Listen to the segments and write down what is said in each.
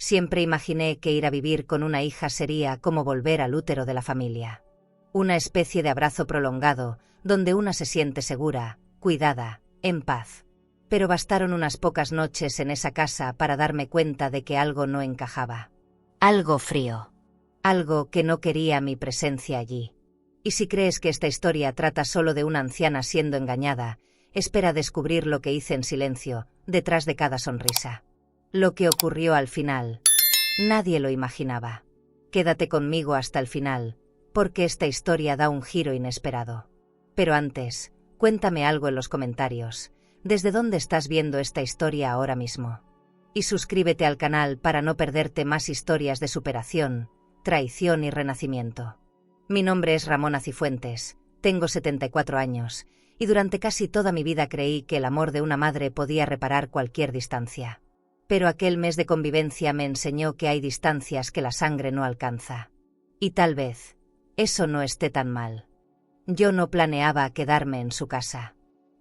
Siempre imaginé que ir a vivir con una hija sería como volver al útero de la familia. Una especie de abrazo prolongado, donde una se siente segura, cuidada, en paz. Pero bastaron unas pocas noches en esa casa para darme cuenta de que algo no encajaba. Algo frío. Algo que no quería mi presencia allí. Y si crees que esta historia trata solo de una anciana siendo engañada, espera descubrir lo que hice en silencio, detrás de cada sonrisa. Lo que ocurrió al final. Nadie lo imaginaba. Quédate conmigo hasta el final, porque esta historia da un giro inesperado. Pero antes, cuéntame algo en los comentarios. ¿Desde dónde estás viendo esta historia ahora mismo? Y suscríbete al canal para no perderte más historias de superación, traición y renacimiento. Mi nombre es Ramona Cifuentes, tengo 74 años, y durante casi toda mi vida creí que el amor de una madre podía reparar cualquier distancia. Pero aquel mes de convivencia me enseñó que hay distancias que la sangre no alcanza. Y tal vez, eso no esté tan mal. Yo no planeaba quedarme en su casa.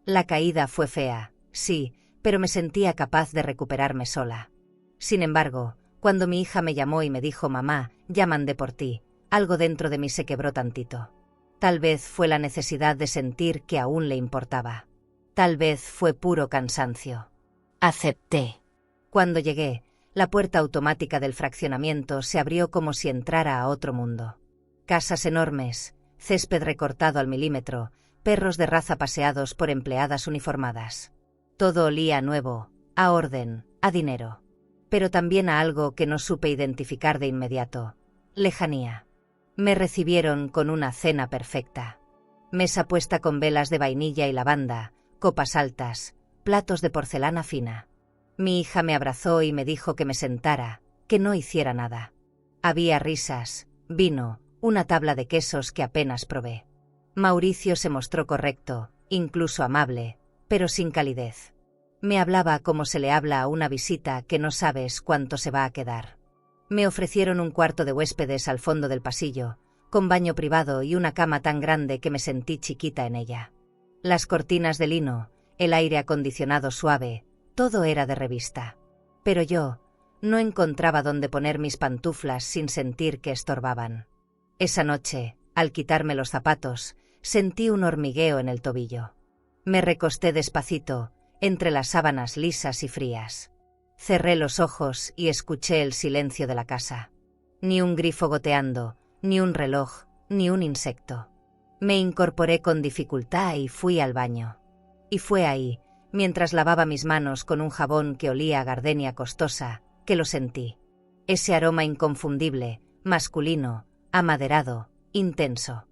La caída fue fea, sí, pero me sentía capaz de recuperarme sola. Sin embargo, cuando mi hija me llamó y me dijo «Mamá, ya mandé por ti», algo dentro de mí se quebró tantito. Tal vez fue la necesidad de sentir que aún le importaba. Tal vez fue puro cansancio. Acepté. Cuando llegué, la puerta automática del fraccionamiento se abrió como si entrara a otro mundo. Casas enormes, césped recortado al milímetro, perros de raza paseados por empleadas uniformadas. Todo olía a nuevo, a orden, a dinero. Pero también a algo que no supe identificar de inmediato: lejanía. Me recibieron con una cena perfecta. Mesa puesta con velas de vainilla y lavanda, copas altas, platos de porcelana fina. Mi hija me abrazó y me dijo que me sentara, que no hiciera nada. Había risas, vino, una tabla de quesos que apenas probé. Mauricio se mostró correcto, incluso amable, pero sin calidez. Me hablaba como se le habla a una visita que no sabes cuánto se va a quedar. Me ofrecieron un cuarto de huéspedes al fondo del pasillo, con baño privado y una cama tan grande que me sentí chiquita en ella. Las cortinas de lino, el aire acondicionado suave, todo era de revista. Pero yo no encontraba dónde poner mis pantuflas sin sentir que estorbaban. Esa noche, al quitarme los zapatos, sentí un hormigueo en el tobillo. Me recosté despacito, entre las sábanas lisas y frías. Cerré los ojos y escuché el silencio de la casa. Ni un grifo goteando, ni un reloj, ni un insecto. Me incorporé con dificultad y fui al baño. Y fue ahí, mientras lavaba mis manos con un jabón que olía a gardenia costosa, que lo sentí. Ese aroma inconfundible, masculino, amaderado, intenso.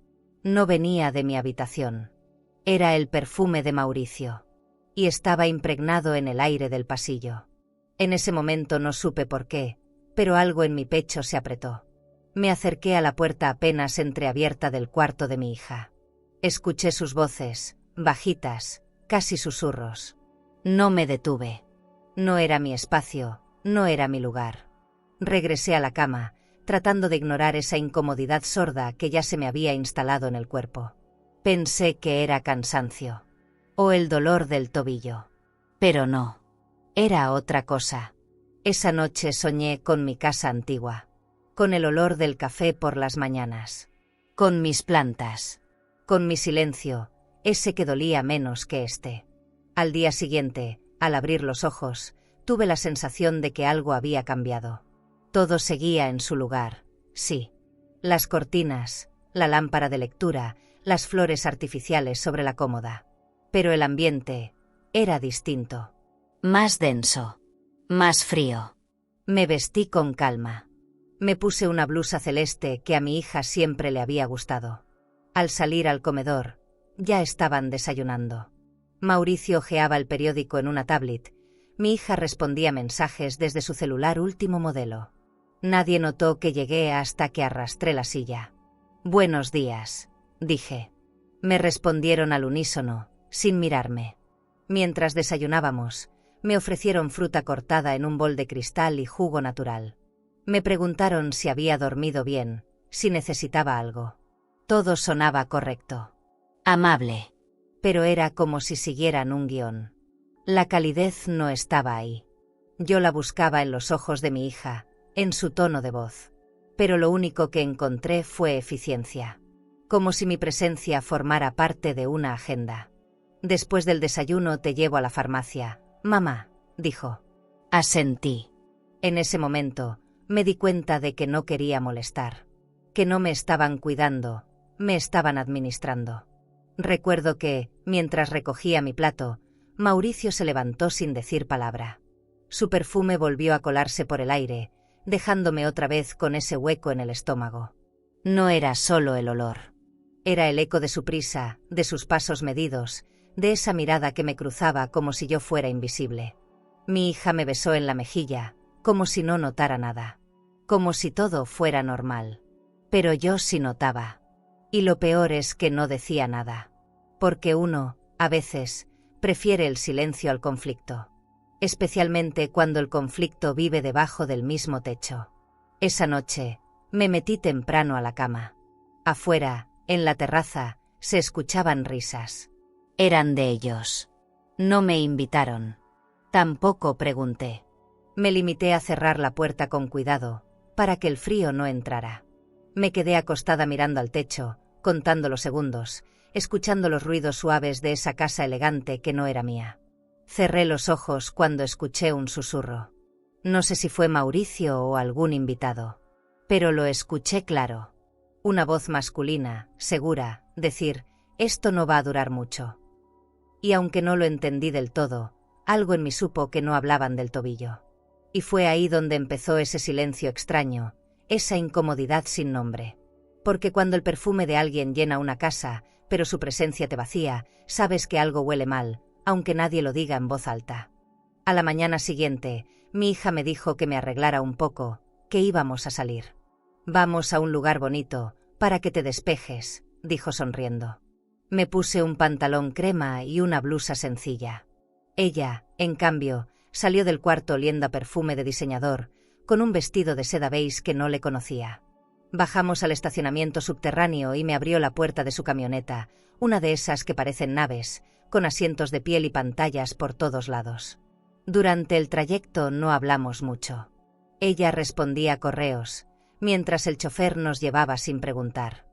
No venía de mi habitación. Era el perfume de Mauricio. Y estaba impregnado en el aire del pasillo. En ese momento no supe por qué, pero algo en mi pecho se apretó. Me acerqué a la puerta apenas entreabierta del cuarto de mi hija. Escuché sus voces, bajitas, casi susurros. No me detuve. No era mi espacio, no era mi lugar. Regresé a la cama, tratando de ignorar esa incomodidad sorda que ya se me había instalado en el cuerpo. Pensé que era cansancio. O el dolor del tobillo. Pero no. Era otra cosa. Esa noche soñé con mi casa antigua. Con el olor del café por las mañanas. Con mis plantas. Con mi silencio, ese que dolía menos que este. Al día siguiente, al abrir los ojos, tuve la sensación de que algo había cambiado. Todo seguía en su lugar, sí. Las cortinas, la lámpara de lectura, las flores artificiales sobre la cómoda. Pero el ambiente era distinto. Más denso. Más frío. Me vestí con calma. Me puse una blusa celeste que a mi hija siempre le había gustado. Al salir al comedor, ya estaban desayunando. Mauricio hojeaba el periódico en una tablet. Mi hija respondía mensajes desde su celular último modelo. Nadie notó que llegué hasta que arrastré la silla. «Buenos días», dije. Me respondieron al unísono, sin mirarme. Mientras desayunábamos, me ofrecieron fruta cortada en un bol de cristal y jugo natural. Me preguntaron si había dormido bien, si necesitaba algo. Todo sonaba correcto. Amable. Pero era como si siguieran un guión. La calidez no estaba ahí. Yo la buscaba en los ojos de mi hija, en su tono de voz. Pero lo único que encontré fue eficiencia. Como si mi presencia formara parte de una agenda. Después del desayuno te llevo a la farmacia, mamá, dijo. Asentí. En ese momento, me di cuenta de que no quería molestar. Que no me estaban cuidando, me estaban administrando. Recuerdo que, mientras recogía mi plato, Mauricio se levantó sin decir palabra. Su perfume volvió a colarse por el aire, dejándome otra vez con ese hueco en el estómago. No era solo el olor. Era el eco de su prisa, de sus pasos medidos, de esa mirada que me cruzaba como si yo fuera invisible. Mi hija me besó en la mejilla, como si no notara nada. Como si todo fuera normal. Pero yo sí notaba. Y lo peor es que no decía nada. Porque uno, a veces, prefiere el silencio al conflicto. Especialmente cuando el conflicto vive debajo del mismo techo. Esa noche, me metí temprano a la cama. Afuera, en la terraza, se escuchaban risas. Eran de ellos. No me invitaron. Tampoco pregunté. Me limité a cerrar la puerta con cuidado, para que el frío no entrara. Me quedé acostada mirando al techo, contando los segundos, escuchando los ruidos suaves de esa casa elegante que no era mía. Cerré los ojos cuando escuché un susurro. No sé si fue Mauricio o algún invitado. Pero lo escuché claro. Una voz masculina, segura, decir, esto no va a durar mucho. Y aunque no lo entendí del todo, algo en mí supo que no hablaban del tobillo. Y fue ahí donde empezó ese silencio extraño, esa incomodidad sin nombre. Porque cuando el perfume de alguien llena una casa, pero su presencia te vacía, sabes que algo huele mal, aunque nadie lo diga en voz alta. A la mañana siguiente, mi hija me dijo que me arreglara un poco, que íbamos a salir. Vamos a un lugar bonito, para que te despejes, dijo sonriendo. Me puse un pantalón crema y una blusa sencilla. Ella, en cambio, salió del cuarto oliendo a perfume de diseñador, con un vestido de seda beige que no le conocía. Bajamos al estacionamiento subterráneo y me abrió la puerta de su camioneta, una de esas que parecen naves, con asientos de piel y pantallas por todos lados. Durante el trayecto no hablamos mucho. Ella respondía a correos, mientras el chofer nos llevaba sin preguntar.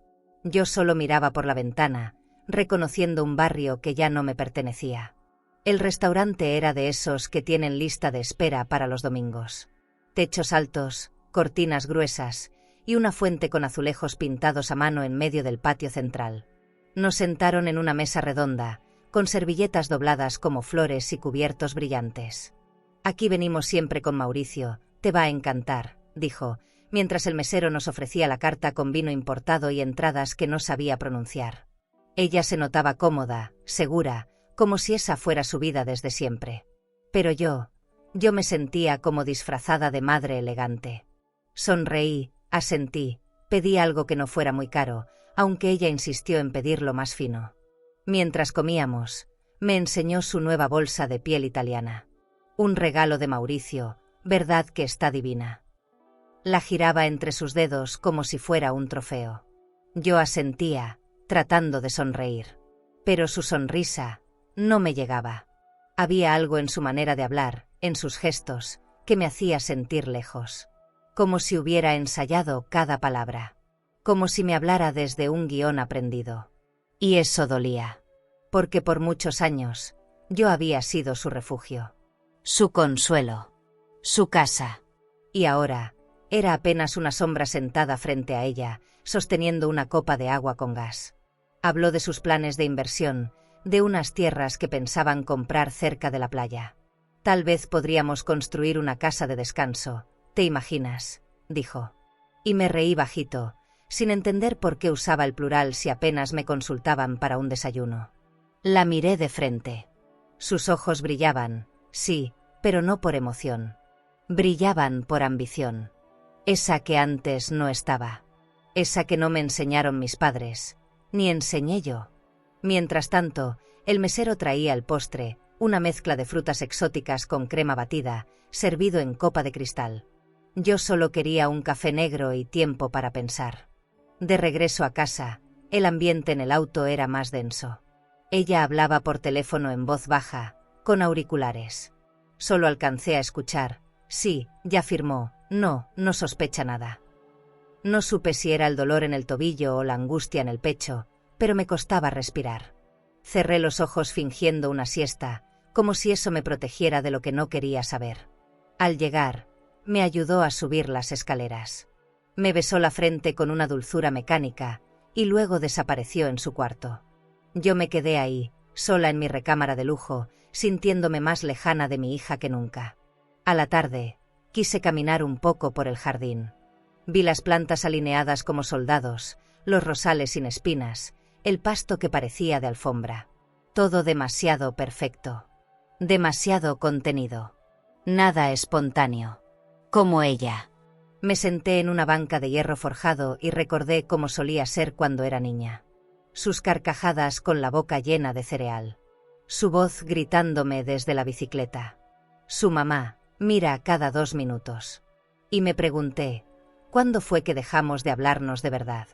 Yo solo miraba por la ventana, reconociendo un barrio que ya no me pertenecía. El restaurante era de esos que tienen lista de espera para los domingos. Techos altos, cortinas gruesas y una fuente con azulejos pintados a mano en medio del patio central. Nos sentaron en una mesa redonda, con servilletas dobladas como flores y cubiertos brillantes. Aquí venimos siempre con Mauricio, te va a encantar, dijo, mientras el mesero nos ofrecía la carta con vino importado y entradas que no sabía pronunciar. Ella se notaba cómoda, segura, como si esa fuera su vida desde siempre. Pero yo me sentía como disfrazada de madre elegante. Sonreí, asentí, pedí algo que no fuera muy caro, aunque ella insistió en pedirlo más fino. Mientras comíamos, me enseñó su nueva bolsa de piel italiana. Un regalo de Mauricio, verdad que está divina. La giraba entre sus dedos como si fuera un trofeo. Yo asentía, tratando de sonreír. Pero su sonrisa no me llegaba. Había algo en su manera de hablar, en sus gestos, que me hacía sentir lejos. Como si hubiera ensayado cada palabra. Como si me hablara desde un guión aprendido. Y eso dolía. Porque por muchos años, yo había sido su refugio. Su consuelo. Su casa. Y ahora, era apenas una sombra sentada frente a ella, sosteniendo una copa de agua con gas. Habló de sus planes de inversión, de unas tierras que pensaban comprar cerca de la playa. Tal vez podríamos construir una casa de descanso, ¿te imaginas?, dijo. Y me reí bajito, sin entender por qué usaba el plural si apenas me consultaban para un desayuno. La miré de frente. Sus ojos brillaban, sí, pero no por emoción. Brillaban por ambición. Esa que antes no estaba. Esa que no me enseñaron mis padres, ni enseñé yo. Mientras tanto, el mesero traía el postre, una mezcla de frutas exóticas con crema batida, servido en copa de cristal. Yo solo quería un café negro y tiempo para pensar. De regreso a casa, el ambiente en el auto era más denso. Ella hablaba por teléfono en voz baja, con auriculares. Solo alcancé a escuchar, sí, ya firmó, No, no sospecha nada. No supe si era el dolor en el tobillo o la angustia en el pecho, pero me costaba respirar. Cerré los ojos fingiendo una siesta, como si eso me protegiera de lo que no quería saber. Al llegar, me ayudó a subir las escaleras. Me besó la frente con una dulzura mecánica, y luego desapareció en su cuarto. Yo me quedé ahí, sola en mi recámara de lujo, sintiéndome más lejana de mi hija que nunca. A la tarde, quise caminar un poco por el jardín. Vi las plantas alineadas como soldados, los rosales sin espinas, el pasto que parecía de alfombra. Todo demasiado perfecto. Demasiado contenido. Nada espontáneo. Como ella. Me senté en una banca de hierro forjado y recordé cómo solía ser cuando era niña. Sus carcajadas con la boca llena de cereal. Su voz gritándome desde la bicicleta. Su mamá, mira cada 2 minutos. Y me pregunté, ¿cuándo fue que dejamos de hablarnos de verdad?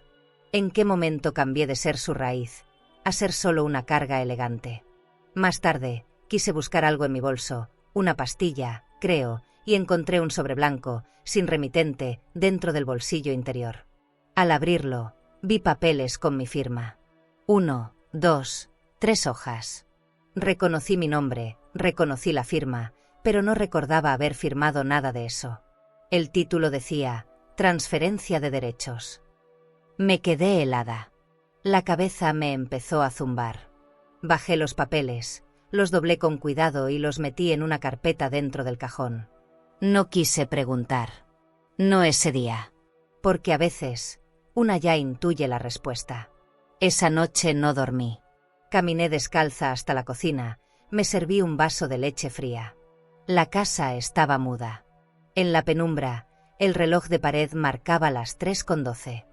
¿En qué momento cambié de ser su raíz a ser solo una carga elegante? Más tarde, quise buscar algo en mi bolso, una pastilla, creo, y encontré un sobre blanco, sin remitente, dentro del bolsillo interior. Al abrirlo, vi papeles con mi firma. 1, 2, 3 hojas. Reconocí mi nombre, reconocí la firma, pero no recordaba haber firmado nada de eso. El título decía, Transferencia de derechos. Me quedé helada. La cabeza me empezó a zumbar. Bajé los papeles, los doblé con cuidado y los metí en una carpeta dentro del cajón. No quise preguntar. No ese día. Porque a veces, una ya intuye la respuesta. Esa noche no dormí. Caminé descalza hasta la cocina, me serví un vaso de leche fría. La casa estaba muda. En la penumbra, el reloj de pared marcaba las 3:12.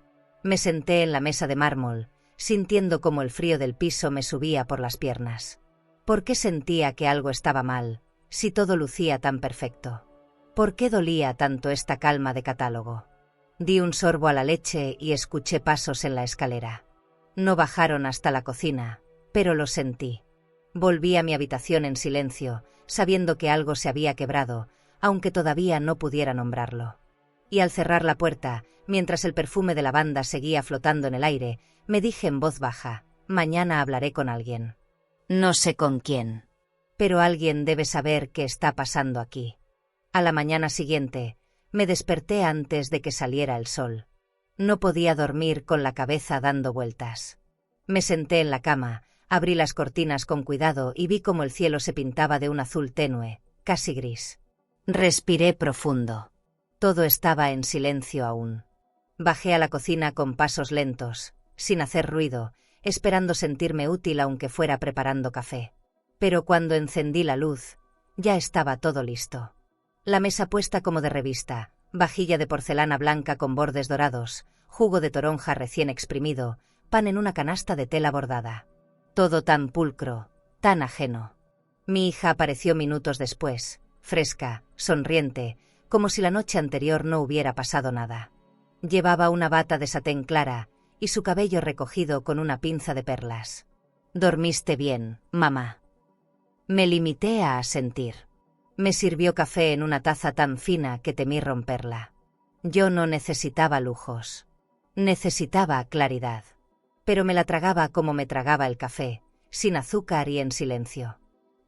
Me senté en la mesa de mármol, sintiendo como el frío del piso me subía por las piernas. ¿Por qué sentía que algo estaba mal, si todo lucía tan perfecto? ¿Por qué dolía tanto esta calma de catálogo? Di un sorbo a la leche y escuché pasos en la escalera. No bajaron hasta la cocina, pero lo sentí. Volví a mi habitación en silencio, sabiendo que algo se había quebrado, aunque todavía no pudiera nombrarlo. Y al cerrar la puerta, mientras el perfume de lavanda seguía flotando en el aire, me dije en voz baja, mañana hablaré con alguien. No sé con quién. Pero alguien debe saber qué está pasando aquí. A la mañana siguiente, me desperté antes de que saliera el sol. No podía dormir con la cabeza dando vueltas. Me senté en la cama, abrí las cortinas con cuidado y vi cómo el cielo se pintaba de un azul tenue, casi gris. Respiré profundo. Todo estaba en silencio aún. Bajé a la cocina con pasos lentos, sin hacer ruido, esperando sentirme útil aunque fuera preparando café. Pero cuando encendí la luz, ya estaba todo listo. La mesa puesta como de revista, vajilla de porcelana blanca con bordes dorados, jugo de toronja recién exprimido, pan en una canasta de tela bordada. Todo tan pulcro, tan ajeno. Mi hija apareció minutos después, fresca, sonriente, como si la noche anterior no hubiera pasado nada. Llevaba una bata de satén clara y su cabello recogido con una pinza de perlas. «¿Dormiste bien, mamá?» Me limité a asentir. Me sirvió café en una taza tan fina que temí romperla. Yo no necesitaba lujos. Necesitaba claridad. Pero me la tragaba como me tragaba el café, sin azúcar y en silencio.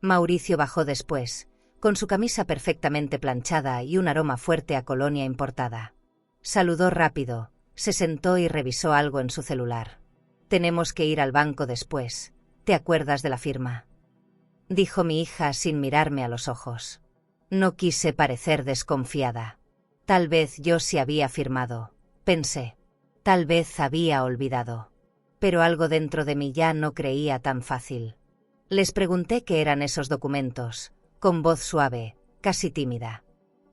Mauricio bajó después, con su camisa perfectamente planchada y un aroma fuerte a colonia importada. Saludó rápido, se sentó y revisó algo en su celular. «Tenemos que ir al banco después. ¿Te acuerdas de la firma?», dijo mi hija sin mirarme a los ojos. No quise parecer desconfiada. Tal vez yo sí había firmado, pensé. Tal vez había olvidado. Pero algo dentro de mí ya no creía tan fácil. Les pregunté qué eran esos documentos, con voz suave, casi tímida.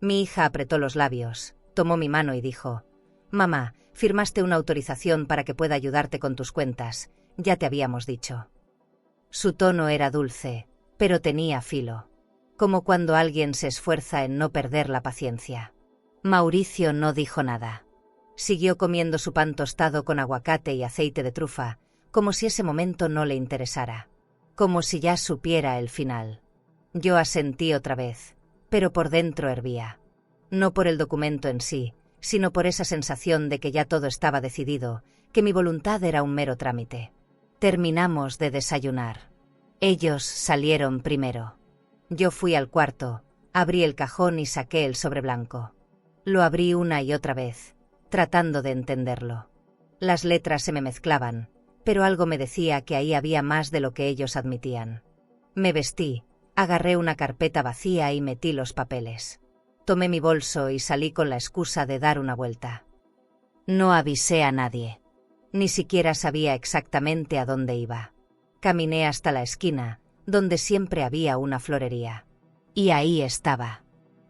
Mi hija apretó los labios, tomó mi mano y dijo, «Mamá, firmaste una autorización para que pueda ayudarte con tus cuentas, ya te habíamos dicho». Su tono era dulce, pero tenía filo. Como cuando alguien se esfuerza en no perder la paciencia. Mauricio no dijo nada. Siguió comiendo su pan tostado con aguacate y aceite de trufa, como si ese momento no le interesara. Como si ya supiera el final. Yo asentí otra vez, pero por dentro hervía. No por el documento en sí, sino por esa sensación de que ya todo estaba decidido, que mi voluntad era un mero trámite. Terminamos de desayunar. Ellos salieron primero. Yo fui al cuarto, abrí el cajón y saqué el sobre blanco. Lo abrí una y otra vez, tratando de entenderlo. Las letras se me mezclaban, pero algo me decía que ahí había más de lo que ellos admitían. Me vestí, agarré una carpeta vacía y metí los papeles. Tomé mi bolso y salí con la excusa de dar una vuelta. No avisé a nadie. Ni siquiera sabía exactamente a dónde iba. Caminé hasta la esquina, donde siempre había una florería. Y ahí estaba.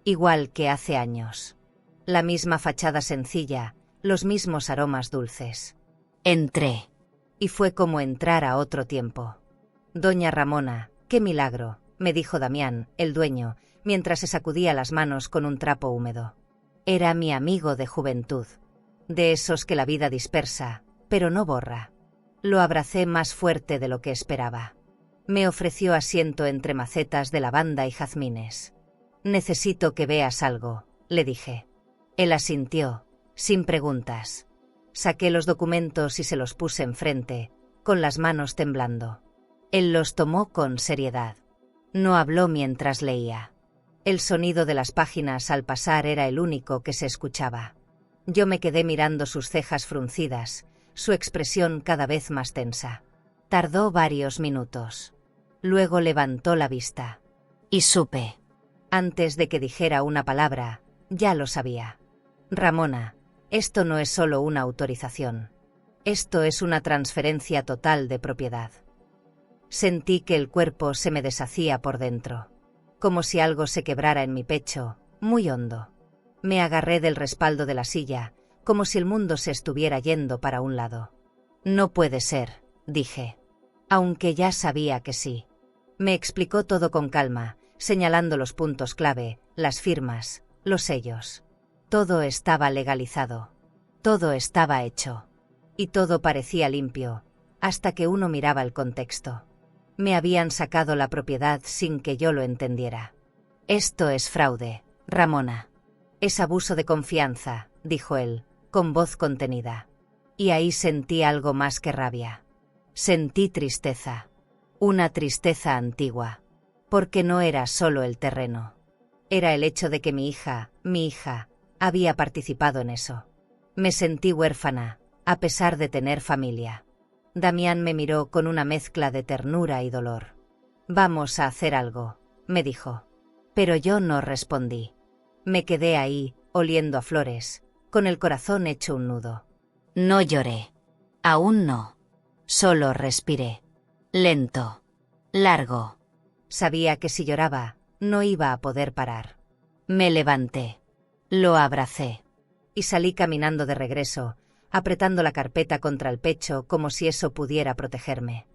Igual que hace años. La misma fachada sencilla, los mismos aromas dulces. Entré. Y fue como entrar a otro tiempo. Doña Ramona, qué milagro, me dijo Damián, el dueño, mientras se sacudía las manos con un trapo húmedo. Era mi amigo de juventud. De esos que la vida dispersa, pero no borra. Lo abracé más fuerte de lo que esperaba. Me ofreció asiento entre macetas de lavanda y jazmines. Necesito que veas algo, le dije. Él asintió, sin preguntas. Saqué los documentos y se los puse enfrente, con las manos temblando. Él los tomó con seriedad. No habló mientras leía. El sonido de las páginas al pasar era el único que se escuchaba. Yo me quedé mirando sus cejas fruncidas, su expresión cada vez más tensa. Tardó varios minutos. Luego levantó la vista. Y supe. Antes de que dijera una palabra, ya lo sabía. Ramona, esto no es solo una autorización. Esto es una transferencia total de propiedad. Sentí que el cuerpo se me deshacía por dentro. Como si algo se quebrara en mi pecho, muy hondo. Me agarré del respaldo de la silla, como si el mundo se estuviera yendo para un lado. No puede ser, dije. Aunque ya sabía que sí. Me explicó todo con calma, señalando los puntos clave, las firmas, los sellos. Todo estaba legalizado. Todo estaba hecho. Y todo parecía limpio, hasta que uno miraba el contexto. Me habían sacado la propiedad sin que yo lo entendiera. Esto es fraude, Ramona. Es abuso de confianza, dijo él, con voz contenida. Y ahí sentí algo más que rabia. Sentí tristeza. Una tristeza antigua. Porque no era solo el terreno. Era el hecho de que mi hija, había participado en eso. Me sentí huérfana, a pesar de tener familia. Damián me miró con una mezcla de ternura y dolor. Vamos a hacer algo, me dijo. Pero yo no respondí. Me quedé ahí, oliendo a flores, con el corazón hecho un nudo. No lloré. Aún no. Solo respiré. Lento. Largo. Sabía que si lloraba, no iba a poder parar. Me levanté. Lo abracé. Y salí caminando de regreso, apretando la carpeta contra el pecho como si eso pudiera protegerme.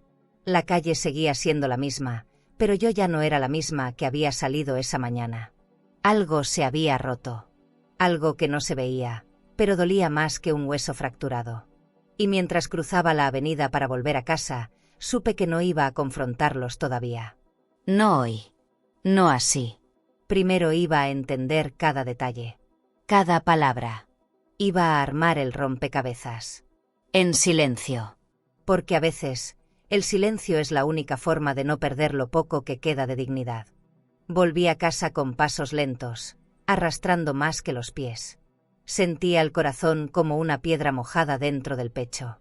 La calle seguía siendo la misma, pero yo ya no era la misma que había salido esa mañana. Algo se había roto. Algo que no se veía, pero dolía más que un hueso fracturado. Y mientras cruzaba la avenida para volver a casa, supe que no iba a confrontarlos todavía. No hoy. No así. Primero iba a entender cada detalle. Cada palabra. Iba a armar el rompecabezas. En silencio. Porque a veces, el silencio es la única forma de no perder lo poco que queda de dignidad. Volví a casa con pasos lentos, arrastrando más que los pies. Sentía el corazón como una piedra mojada dentro del pecho.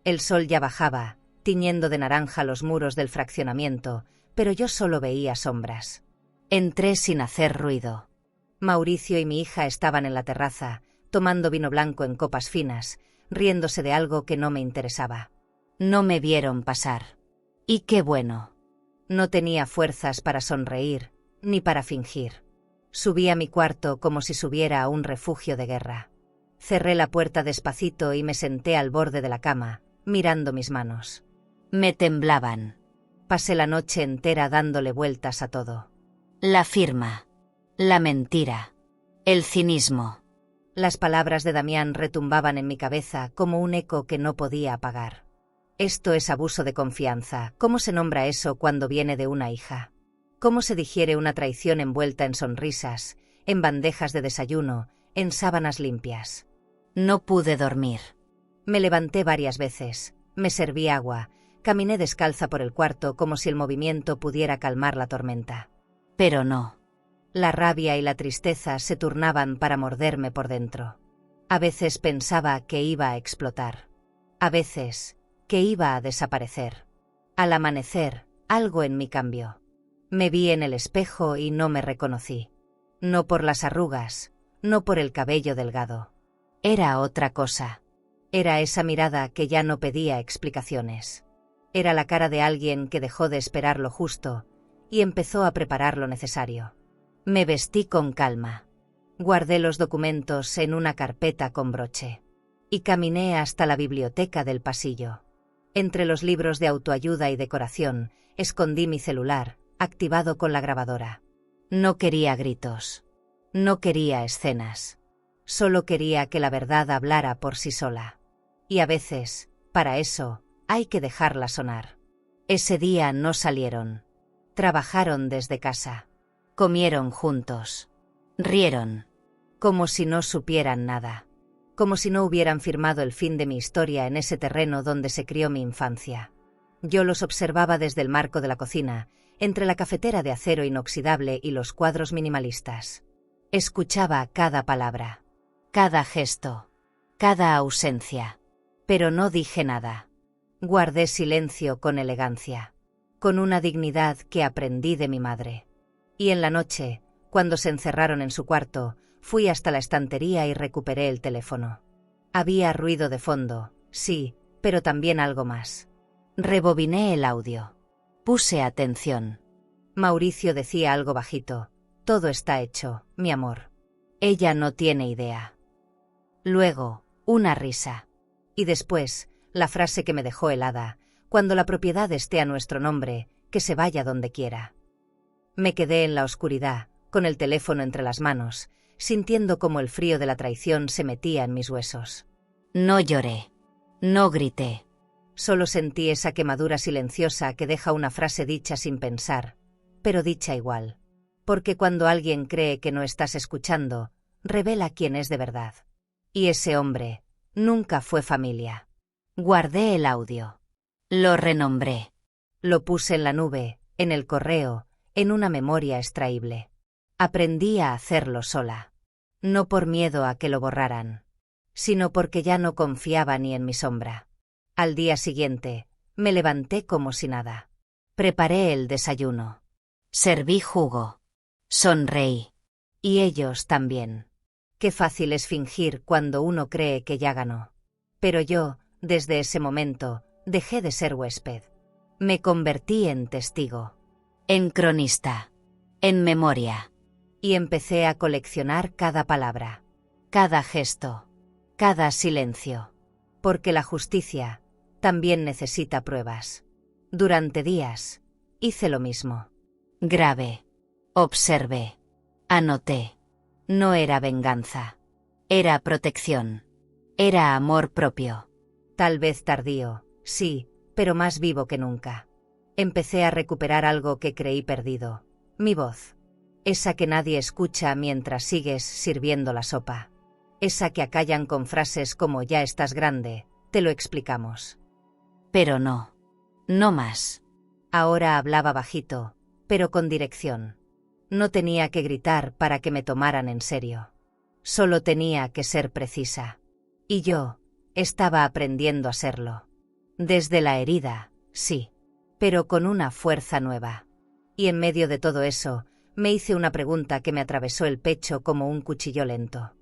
El sol ya bajaba, tiñendo de naranja los muros del fraccionamiento, pero yo solo veía sombras. Entré sin hacer ruido. Mauricio y mi hija estaban en la terraza, tomando vino blanco en copas finas, riéndose de algo que no me interesaba. No me vieron pasar. Y qué bueno. No tenía fuerzas para sonreír, ni para fingir. Subí a mi cuarto como si subiera a un refugio de guerra. Cerré la puerta despacito y me senté al borde de la cama, mirando mis manos. Me temblaban. Pasé la noche entera dándole vueltas a todo. La firma. La mentira. El cinismo. Las palabras de Damián retumbaban en mi cabeza como un eco que no podía apagar. Esto es abuso de confianza. ¿Cómo se nombra eso cuando viene de una hija? ¿Cómo se digiere una traición envuelta en sonrisas, en bandejas de desayuno, en sábanas limpias. No pude dormir. Me levanté varias veces, me serví agua, caminé descalza por el cuarto como si el movimiento pudiera calmar la tormenta. Pero no. La rabia y la tristeza se turnaban para morderme por dentro. A veces pensaba que iba a explotar. A veces, que iba a desaparecer. Al amanecer, algo en mí cambió. Me vi en el espejo y no me reconocí. No por las arrugas, no por el cabello delgado. Era otra cosa. Era esa mirada que ya no pedía explicaciones. Era la cara de alguien que dejó de esperar lo justo y empezó a preparar lo necesario. Me vestí con calma. Guardé los documentos en una carpeta con broche. Y caminé hasta la biblioteca del pasillo. Entre los libros de autoayuda y decoración, escondí mi celular, activado con la grabadora. No quería gritos. No quería escenas. Solo quería que la verdad hablara por sí sola. Y a veces, para eso, hay que dejarla sonar. Ese día no salieron. Trabajaron desde casa. Comieron juntos. Rieron. Como si no supieran nada. Como si no hubieran firmado el fin de mi historia en ese terreno donde se crió mi infancia. Yo los observaba desde el marco de la cocina, entre la cafetera de acero inoxidable y los cuadros minimalistas. Escuchaba cada palabra, cada gesto, cada ausencia. Pero no dije nada. Guardé silencio con elegancia, con una dignidad que aprendí de mi madre. Y en la noche, cuando se encerraron en su cuarto, fui hasta la estantería y recuperé el teléfono. Había ruido de fondo, sí, pero también algo más. Rebobiné el audio. Puse atención. Mauricio decía algo bajito. Todo está hecho, mi amor. Ella no tiene idea. Luego, una risa. Y después, la frase que me dejó helada. Cuando la propiedad esté a nuestro nombre, que se vaya donde quiera. Me quedé en la oscuridad, con el teléfono entre las manos, sintiendo como el frío de la traición se metía en mis huesos. No lloré. No grité. Solo sentí esa quemadura silenciosa que deja una frase dicha sin pensar, pero dicha igual. Porque cuando alguien cree que no estás escuchando, revela quién es de verdad. Y ese hombre nunca fue familia. Guardé el audio. Lo renombré. Lo puse en la nube, en el correo, en una memoria extraíble. Aprendí a hacerlo sola. No por miedo a que lo borraran, sino porque ya no confiaba ni en mi sombra. Al día siguiente, me levanté como si nada. Preparé el desayuno. Serví jugo. Sonreí. Y ellos también. Qué fácil es fingir cuando uno cree que ya ganó. Pero yo, desde ese momento, dejé de ser huésped. Me convertí en testigo. En cronista. En memoria. Y empecé a coleccionar cada palabra. Cada gesto. Cada silencio. Porque la justicia también necesita pruebas. Durante días, hice lo mismo. Grabé. Observé. Anoté. No era venganza. Era protección. Era amor propio. Tal vez tardío, sí, pero más vivo que nunca. Empecé a recuperar algo que creí perdido. Mi voz. Esa que nadie escucha mientras sigues sirviendo la sopa. Esa que acallan con frases como ya estás grande, te lo explicamos. Pero no. No más. Ahora hablaba bajito, pero con dirección. No tenía que gritar para que me tomaran en serio. Solo tenía que ser precisa. Y yo estaba aprendiendo a serlo. Desde la herida, sí, pero con una fuerza nueva. Y en medio de todo eso, me hice una pregunta que me atravesó el pecho como un cuchillo lento.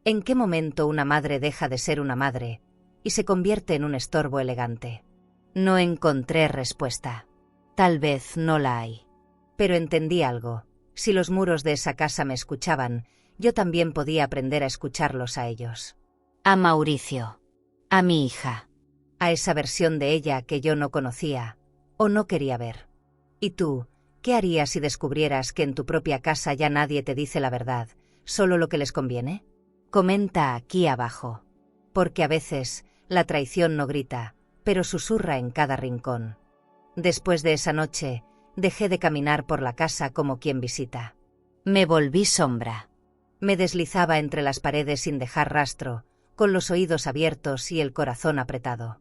¿En qué momento una madre deja de ser una madre y se convierte en un estorbo elegante? No encontré respuesta. Tal vez no la hay. Pero entendí algo. Si los muros de esa casa me escuchaban, yo también podía aprender a escucharlos a ellos. A Mauricio. A mi hija. A esa versión de ella que yo no conocía o no quería ver. ¿Y tú, qué harías si descubrieras que en tu propia casa ya nadie te dice la verdad, solo lo que les conviene? Comenta aquí abajo. Porque a veces la traición no grita, pero susurra en cada rincón. Después de esa noche, dejé de caminar por la casa como quien visita. Me volví sombra. Me deslizaba entre las paredes sin dejar rastro, con los oídos abiertos y el corazón apretado.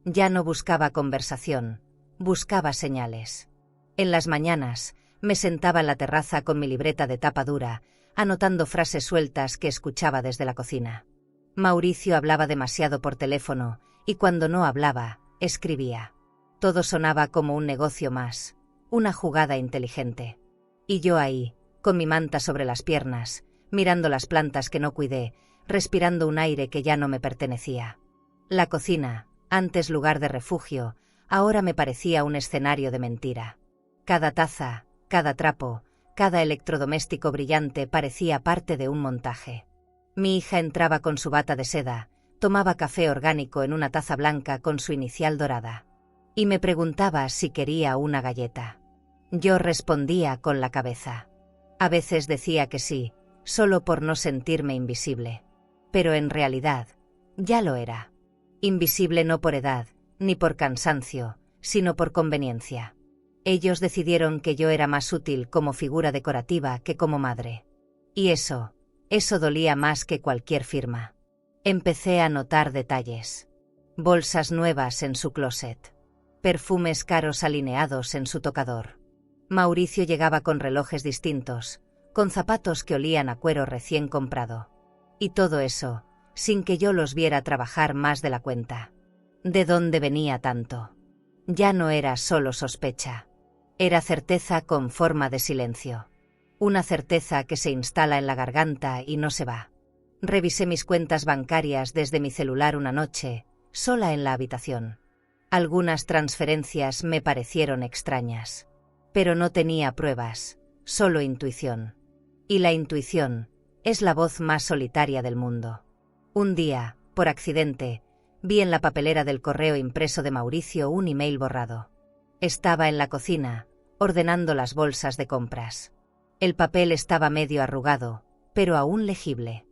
Ya no buscaba conversación, buscaba señales. En las mañanas, me sentaba en la terraza con mi libreta de tapa dura, anotando frases sueltas que escuchaba desde la cocina. Mauricio hablaba demasiado por teléfono, y cuando no hablaba, escribía. Todo sonaba como un negocio más, una jugada inteligente. Y yo ahí, con mi manta sobre las piernas, mirando las plantas que no cuidé, respirando un aire que ya no me pertenecía. La cocina, antes lugar de refugio, ahora me parecía un escenario de mentira. Cada taza, cada trapo, cada electrodoméstico brillante parecía parte de un montaje. Mi hija entraba con su bata de seda, tomaba café orgánico en una taza blanca con su inicial dorada. Y me preguntaba si quería una galleta. Yo respondía con la cabeza. A veces decía que sí, solo por no sentirme invisible. Pero en realidad, ya lo era. Invisible no por edad, ni por cansancio, sino por conveniencia. Ellos decidieron que yo era más útil como figura decorativa que como madre. Y eso dolía más que cualquier firma. Empecé a notar detalles. Bolsas nuevas en su closet. Perfumes caros alineados en su tocador. Mauricio llegaba con relojes distintos, con zapatos que olían a cuero recién comprado. Y todo eso, sin que yo los viera trabajar más de la cuenta. ¿De dónde venía tanto? Ya no era solo sospecha. Era certeza con forma de silencio. Una certeza que se instala en la garganta y no se va. Revisé mis cuentas bancarias desde mi celular una noche, sola en la habitación. Algunas transferencias me parecieron extrañas. Pero no tenía pruebas, solo intuición. Y la intuición es la voz más solitaria del mundo. Un día, por accidente, vi en la papelera del correo impreso de Mauricio un email borrado. Estaba en la cocina, ordenando las bolsas de compras. El papel estaba medio arrugado, pero aún legible.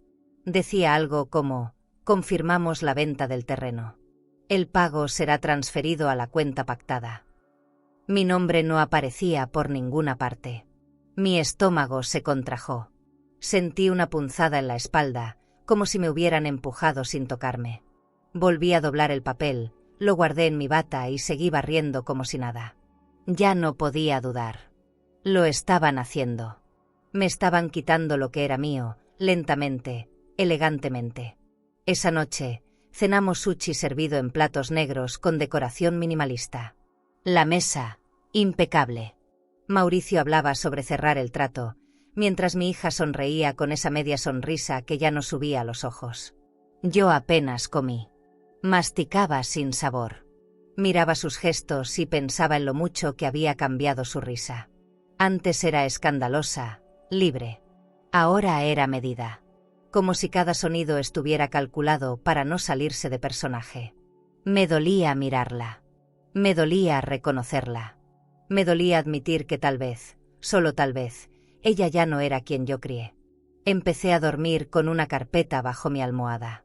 Decía algo como: confirmamos la venta del terreno. El pago será transferido a la cuenta pactada. Mi nombre no aparecía por ninguna parte. Mi estómago se contrajo. Sentí una punzada en la espalda, como si me hubieran empujado sin tocarme. Volví a doblar el papel, lo guardé en mi bata y seguí barriendo como si nada. Ya no podía dudar. Lo estaban haciendo. Me estaban quitando lo que era mío, lentamente, elegantemente. Esa noche, cenamos sushi servido en platos negros con decoración minimalista. La mesa, impecable. Mauricio hablaba sobre cerrar el trato, mientras mi hija sonreía con esa media sonrisa que ya no subía a los ojos. Yo apenas comí. Masticaba sin sabor. Miraba sus gestos y pensaba en lo mucho que había cambiado su risa. Antes era escandalosa, libre. Ahora era medida. Como si cada sonido estuviera calculado para no salirse de personaje. Me dolía mirarla. Me dolía reconocerla. Me dolía admitir que tal vez, solo tal vez, ella ya no era quien yo crié. Empecé a dormir con una carpeta bajo mi almohada.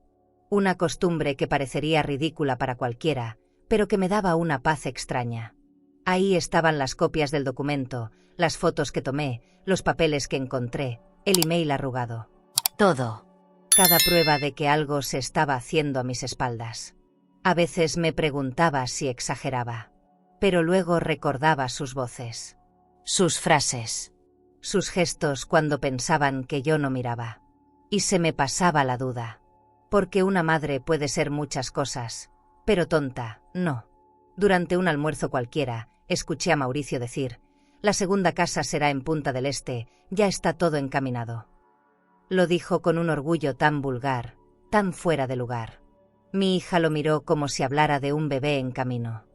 Una costumbre que parecería ridícula para cualquiera, pero que me daba una paz extraña. Ahí estaban las copias del documento, las fotos que tomé, los papeles que encontré, el email arrugado. Todo. Cada prueba de que algo se estaba haciendo a mis espaldas. A veces me preguntaba si exageraba. Pero luego recordaba sus voces. Sus frases. Sus gestos cuando pensaban que yo no miraba. Y se me pasaba la duda. Porque una madre puede ser muchas cosas, pero tonta, no. Durante un almuerzo cualquiera, escuché a Mauricio decir: la segunda casa será en Punta del Este, ya está todo encaminado. Lo dijo con un orgullo tan vulgar, tan fuera de lugar. Mi hija lo miró como si hablara de un bebé en camino.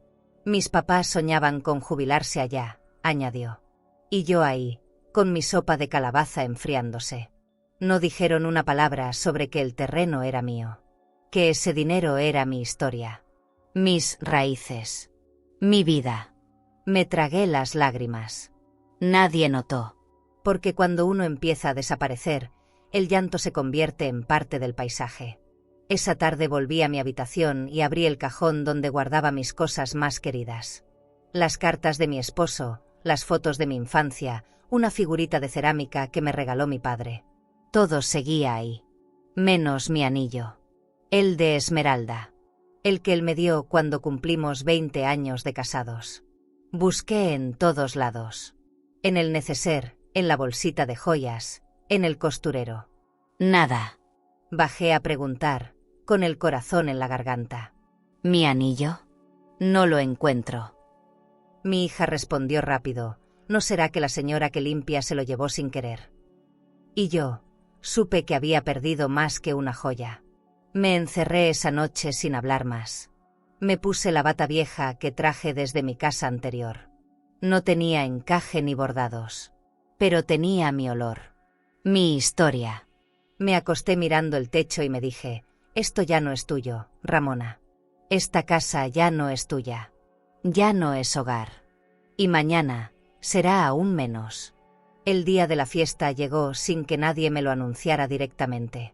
Mis papás soñaban con jubilarse allá, añadió. Y yo ahí, con mi sopa de calabaza enfriándose. No dijeron una palabra sobre que el terreno era mío. Que ese dinero era mi historia. Mis raíces. Mi vida. Me tragué las lágrimas. Nadie notó. Porque cuando uno empieza a desaparecer, el llanto se convierte en parte del paisaje. Esa tarde volví a mi habitación y abrí el cajón donde guardaba mis cosas más queridas. Las cartas de mi esposo, las fotos de mi infancia, una figurita de cerámica que me regaló mi padre. Todo seguía ahí. Menos mi anillo. El de esmeralda. El que él me dio cuando cumplimos 20 años de casados. Busqué en todos lados. En el neceser, en la bolsita de joyas, en el costurero. Nada. Bajé a preguntar, con el corazón en la garganta. ¿Mi anillo? No lo encuentro. Mi hija respondió rápido. ¿No será que la señora que limpia se lo llevó sin querer? Y yo supe que había perdido más que una joya. Me encerré esa noche sin hablar más. Me puse la bata vieja que traje desde mi casa anterior. No tenía encaje ni bordados, pero tenía mi olor. Mi historia. Me acosté mirando el techo y me dije, esto ya no es tuyo, Ramona. Esta casa ya no es tuya. Ya no es hogar. Y mañana será aún menos. El día de la fiesta llegó sin que nadie me lo anunciara directamente.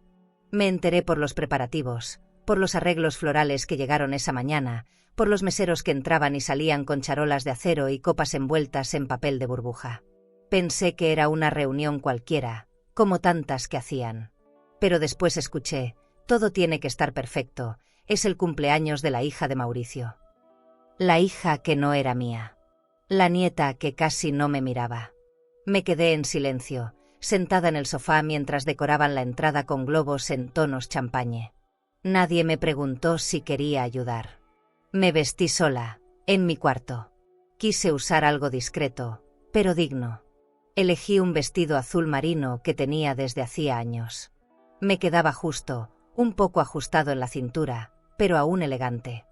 Me enteré por los preparativos, por los arreglos florales que llegaron esa mañana, por los meseros que entraban y salían con charolas de acero y copas envueltas en papel de burbuja. Pensé que era una reunión cualquiera, como tantas que hacían. Pero después escuché, todo tiene que estar perfecto, es el cumpleaños de la hija de Mauricio. La hija que no era mía. La nieta que casi no me miraba. Me quedé en silencio, sentada en el sofá mientras decoraban la entrada con globos en tonos champañe. Nadie me preguntó si quería ayudar. Me vestí sola, en mi cuarto. Quise usar algo discreto, pero digno. Elegí un vestido azul marino que tenía desde hacía años. Me quedaba justo, un poco ajustado en la cintura, pero aún elegante.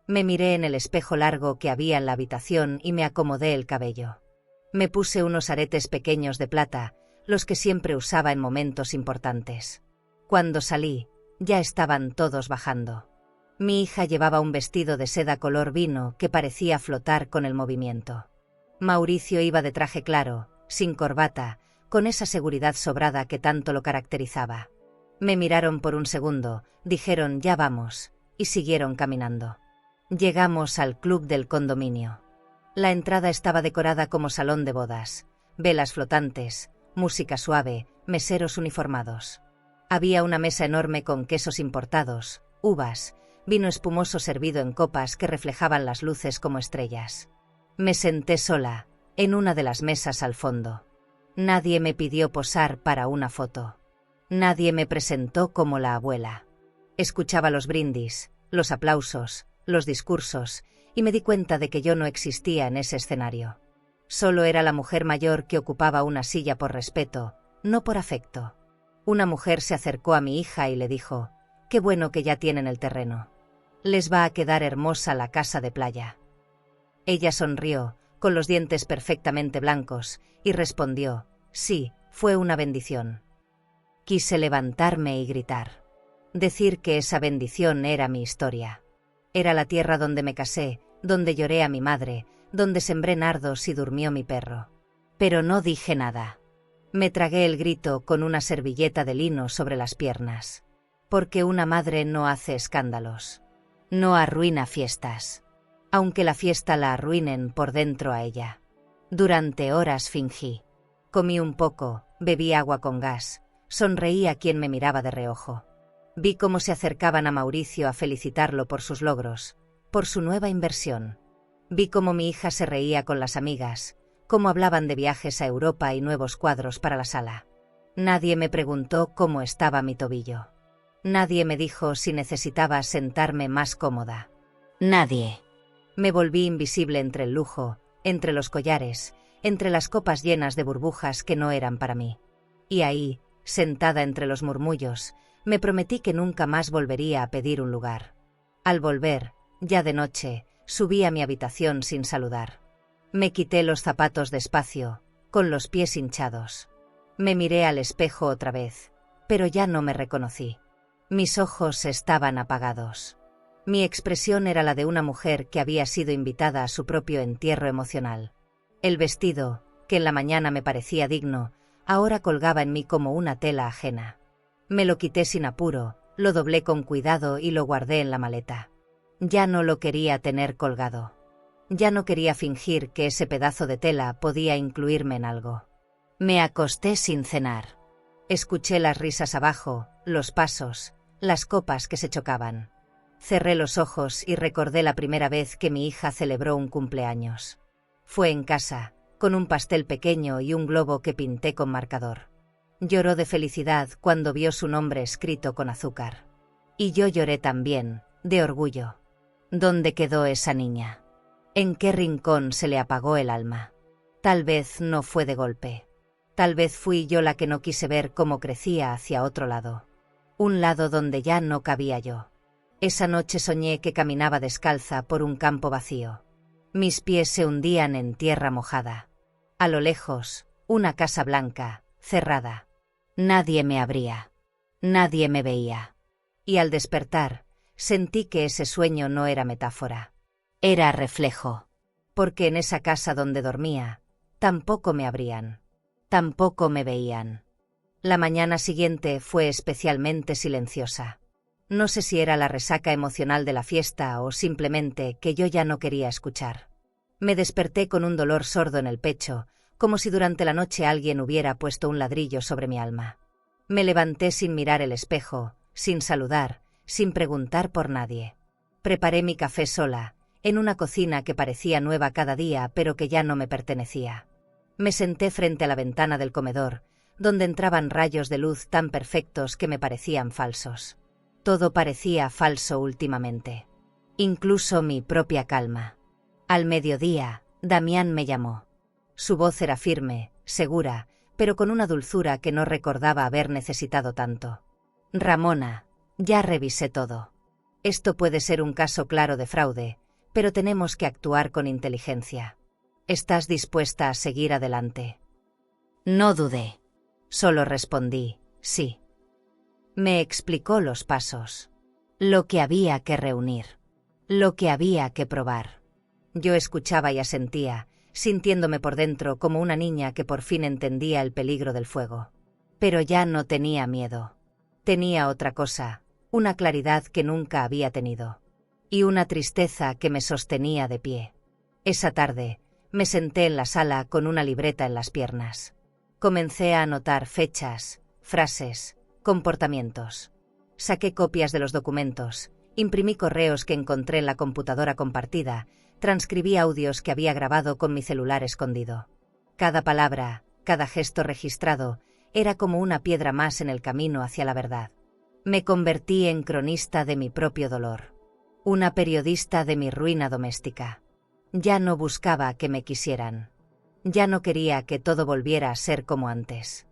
Me miré en el espejo largo que había en la habitación y me acomodé el cabello. Me puse unos aretes pequeños de plata, los que siempre usaba en momentos importantes. Cuando salí, ya estaban todos bajando. Mi hija llevaba un vestido de seda color vino que parecía flotar con el movimiento. Mauricio iba de traje claro, sin corbata, con esa seguridad sobrada que tanto lo caracterizaba. Me miraron por un segundo, dijeron ya vamos, y siguieron caminando. Llegamos al club del condominio. La entrada estaba decorada como salón de bodas, velas flotantes, música suave, meseros uniformados. Había una mesa enorme con quesos importados, uvas, vino espumoso servido en copas que reflejaban las luces como estrellas. Me senté sola, en una de las mesas al fondo. Nadie me pidió posar para una foto. Nadie me presentó como la abuela. Escuchaba los brindis, los aplausos, los discursos, y me di cuenta de que yo no existía en ese escenario. Solo era la mujer mayor que ocupaba una silla por respeto, no por afecto. Una mujer se acercó a mi hija y le dijo, «Qué bueno que ya tienen el terreno. Les va a quedar hermosa la casa de playa». Ella sonrió, con los dientes perfectamente blancos, y respondió, «Sí, fue una bendición». Quise levantarme y gritar. Decir que esa bendición era mi historia. Era la tierra donde me casé, donde lloré a mi madre, donde sembré nardos y durmió mi perro. Pero no dije nada. Me tragué el grito con una servilleta de lino sobre las piernas. Porque una madre no hace escándalos. No arruina fiestas. Aunque la fiesta la arruinen por dentro a ella. Durante horas fingí. Comí un poco, bebí agua con gas, sonreí a quien me miraba de reojo. Vi cómo se acercaban a Mauricio a felicitarlo por sus logros, por su nueva inversión. Vi cómo mi hija se reía con las amigas, cómo hablaban de viajes a Europa y nuevos cuadros para la sala. Nadie me preguntó cómo estaba mi tobillo. Nadie me dijo si necesitaba sentarme más cómoda. Nadie. Me volví invisible entre el lujo, entre los collares, entre las copas llenas de burbujas que no eran para mí. Y ahí, sentada entre los murmullos, me prometí que nunca más volvería a pedir un lugar. Al volver, ya de noche, subí a mi habitación sin saludar. Me quité los zapatos despacio, con los pies hinchados. Me miré al espejo otra vez, pero ya no me reconocí. Mis ojos estaban apagados. Mi expresión era la de una mujer que había sido invitada a su propio entierro emocional. El vestido, que en la mañana me parecía digno, ahora colgaba en mí como una tela ajena. Me lo quité sin apuro, lo doblé con cuidado y lo guardé en la maleta. Ya no lo quería tener colgado. Ya no quería fingir que ese pedazo de tela podía incluirme en algo. Me acosté sin cenar. Escuché las risas abajo, los pasos, las copas que se chocaban. Cerré los ojos y recordé la primera vez que mi hija celebró un cumpleaños. Fue en casa, con un pastel pequeño y un globo que pinté con marcador. Lloró de felicidad cuando vio su nombre escrito con azúcar. Y yo lloré también, de orgullo. ¿Dónde quedó esa niña? ¿En qué rincón se le apagó el alma? Tal vez no fue de golpe. Tal vez fui yo la que no quise ver cómo crecía hacia otro lado. Un lado donde ya no cabía yo. Esa noche soñé que caminaba descalza por un campo vacío. Mis pies se hundían en tierra mojada. A lo lejos, una casa blanca, cerrada. Nadie me abría. Nadie me veía. Y al despertar, sentí que ese sueño no era metáfora. Era reflejo. Porque en esa casa donde dormía, tampoco me abrían. Tampoco me veían. La mañana siguiente fue especialmente silenciosa. No sé si era la resaca emocional de la fiesta o simplemente que yo ya no quería escuchar. Me desperté con un dolor sordo en el pecho, como si durante la noche alguien hubiera puesto un ladrillo sobre mi alma. Me levanté sin mirar el espejo, sin saludar, sin preguntar por nadie. Preparé mi café sola, en una cocina que parecía nueva cada día pero que ya no me pertenecía. Me senté frente a la ventana del comedor, donde entraban rayos de luz tan perfectos que me parecían falsos. Todo parecía falso últimamente. Incluso mi propia calma. Al mediodía, Damián me llamó. Su voz era firme, segura, pero con una dulzura que no recordaba haber necesitado tanto. Ramona, ya revisé todo. Esto puede ser un caso claro de fraude, pero tenemos que actuar con inteligencia. ¿Estás dispuesta a seguir adelante? No dudé. Solo respondí, sí. Me explicó los pasos. Lo que había que reunir. Lo que había que probar. Yo escuchaba y asentía, sintiéndome por dentro como una niña que por fin entendía el peligro del fuego. Pero ya no tenía miedo. Tenía otra cosa, una claridad que nunca había tenido. Y una tristeza que me sostenía de pie. Esa tarde, me senté en la sala con una libreta en las piernas. Comencé a anotar fechas, frases, comportamientos. Saqué copias de los documentos, imprimí correos que encontré en la computadora compartida, transcribí audios que había grabado con mi celular escondido. Cada palabra, cada gesto registrado, era como una piedra más en el camino hacia la verdad. Me convertí en cronista de mi propio dolor. Una periodista de mi ruina doméstica. Ya no buscaba que me quisieran. Ya no quería que todo volviera a ser como antes.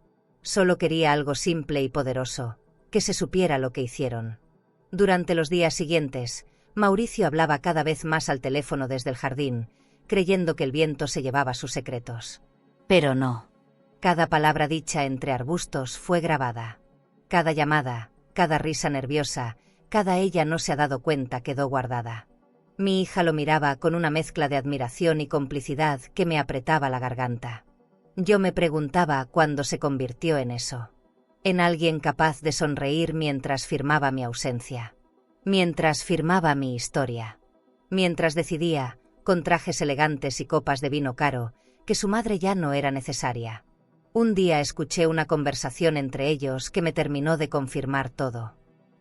Solo quería algo simple y poderoso, que se supiera lo que hicieron. Durante los días siguientes, Mauricio hablaba cada vez más al teléfono desde el jardín, creyendo que el viento se llevaba sus secretos. Pero no. Cada palabra dicha entre arbustos fue grabada. Cada llamada, cada risa nerviosa, cada ella no se ha dado cuenta quedó guardada. Mi hija lo miraba con una mezcla de admiración y complicidad que me apretaba la garganta. Yo me preguntaba cuándo se convirtió en eso. En alguien capaz de sonreír mientras firmaba mi ausencia. Mientras firmaba mi historia. Mientras decidía, con trajes elegantes y copas de vino caro, que su madre ya no era necesaria. Un día escuché una conversación entre ellos que me terminó de confirmar todo.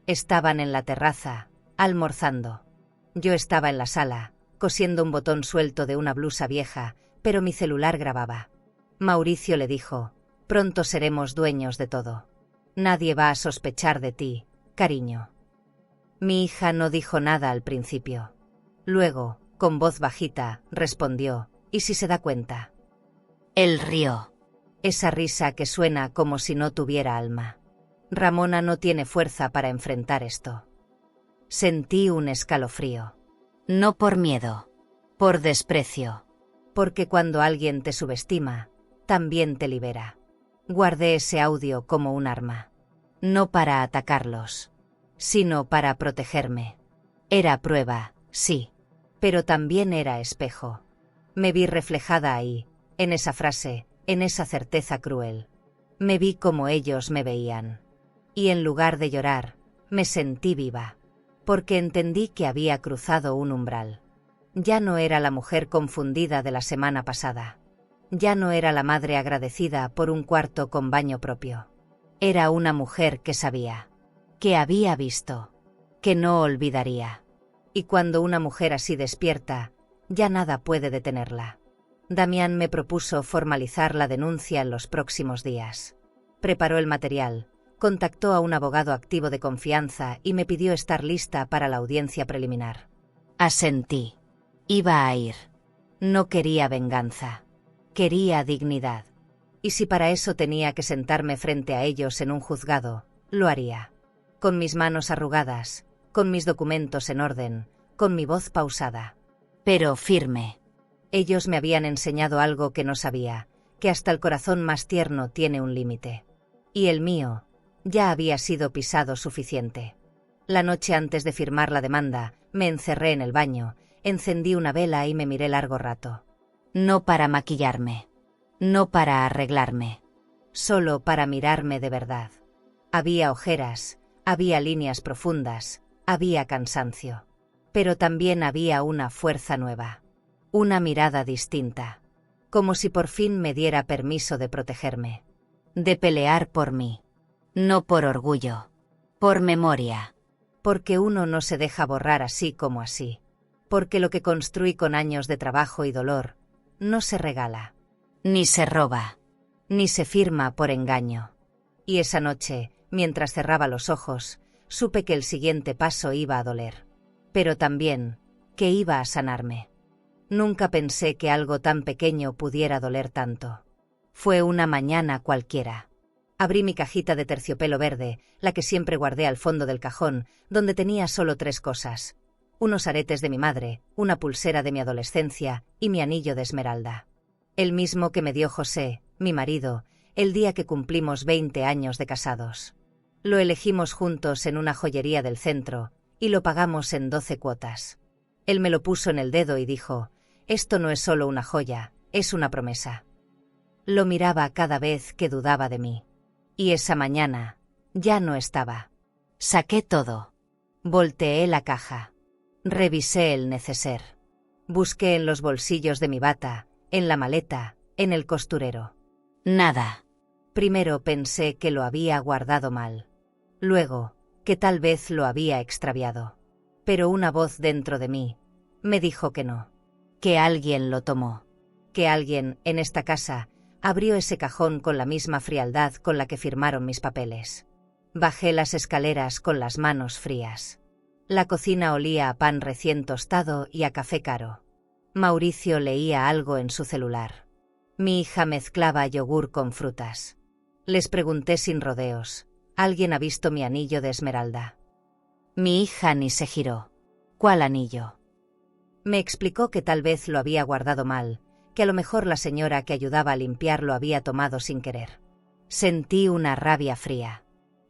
Estaban en la terraza, almorzando. Yo estaba en la sala, cosiendo un botón suelto de una blusa vieja, pero mi celular grababa. Mauricio le dijo, pronto seremos dueños de todo. Nadie va a sospechar de ti, cariño. Mi hija no dijo nada al principio. Luego, con voz bajita, respondió, ¿y si se da cuenta? Él rió. Esa risa que suena como si no tuviera alma. Ramona no tiene fuerza para enfrentar esto. Sentí un escalofrío. No por miedo, por desprecio. Porque cuando alguien te subestima, también te libera. Guardé ese audio como un arma. No para atacarlos, sino para protegerme. Era prueba, sí, pero también era espejo. Me vi reflejada ahí, en esa frase, en esa certeza cruel. Me vi como ellos me veían. Y en lugar de llorar, me sentí viva. Porque entendí que había cruzado un umbral. Ya no era la mujer confundida de la semana pasada. Ya no era la madre agradecida por un cuarto con baño propio. Era una mujer que sabía, que había visto, que no olvidaría. Y cuando una mujer así despierta, ya nada puede detenerla. Damián me propuso formalizar la denuncia en los próximos días. Preparó el material, contactó a un abogado activo de confianza y me pidió estar lista para la audiencia preliminar. Asentí. Iba a ir. No quería venganza. Quería dignidad. Y si para eso tenía que sentarme frente a ellos en un juzgado, lo haría. Con mis manos arrugadas, con mis documentos en orden, con mi voz pausada. Pero firme. Ellos me habían enseñado algo que no sabía, que hasta el corazón más tierno tiene un límite. Y el mío ya había sido pisado suficiente. La noche antes de firmar la demanda, me encerré en el baño, encendí una vela y me miré largo rato. No para maquillarme. No para arreglarme. Solo para mirarme de verdad. Había ojeras, había líneas profundas, había cansancio. Pero también había una fuerza nueva. Una mirada distinta. Como si por fin me diera permiso de protegerme. De pelear por mí. No por orgullo. Por memoria. Porque uno no se deja borrar así como así. Porque lo que construí con años de trabajo y dolor, no se regala. Ni se roba. Ni se firma por engaño. Y esa noche, mientras cerraba los ojos, supe que el siguiente paso iba a doler. Pero también, que iba a sanarme. Nunca pensé que algo tan pequeño pudiera doler tanto. Fue una mañana cualquiera. Abrí mi cajita de terciopelo verde, la que siempre guardé al fondo del cajón, donde tenía solo 3 cosas. Unos aretes de mi madre, una pulsera de mi adolescencia y mi anillo de esmeralda. El mismo que me dio José, mi marido, el día que cumplimos 20 años de casados. Lo elegimos juntos en una joyería del centro, y lo pagamos en 12 cuotas. Él me lo puso en el dedo y dijo: «Esto no es solo una joya, es una promesa». Lo miraba cada vez que dudaba de mí. Y esa mañana, ya no estaba. Saqué todo. Volteé la caja. Revisé el neceser. Busqué en los bolsillos de mi bata, en la maleta, en el costurero. Nada. Primero pensé que lo había guardado mal. Luego, que tal vez lo había extraviado. Pero una voz dentro de mí me dijo que no. Que alguien lo tomó. Que alguien, en esta casa, abrió ese cajón con la misma frialdad con la que firmaron mis papeles. Bajé las escaleras con las manos frías. La cocina olía a pan recién tostado y a café caro. Mauricio leía algo en su celular. Mi hija mezclaba yogur con frutas. Les pregunté sin rodeos: ¿alguien ha visto mi anillo de esmeralda? Mi hija ni se giró. ¿Cuál anillo? Me explicó que tal vez lo había guardado mal, que a lo mejor la señora que ayudaba a limpiar lo había tomado sin querer. Sentí una rabia fría.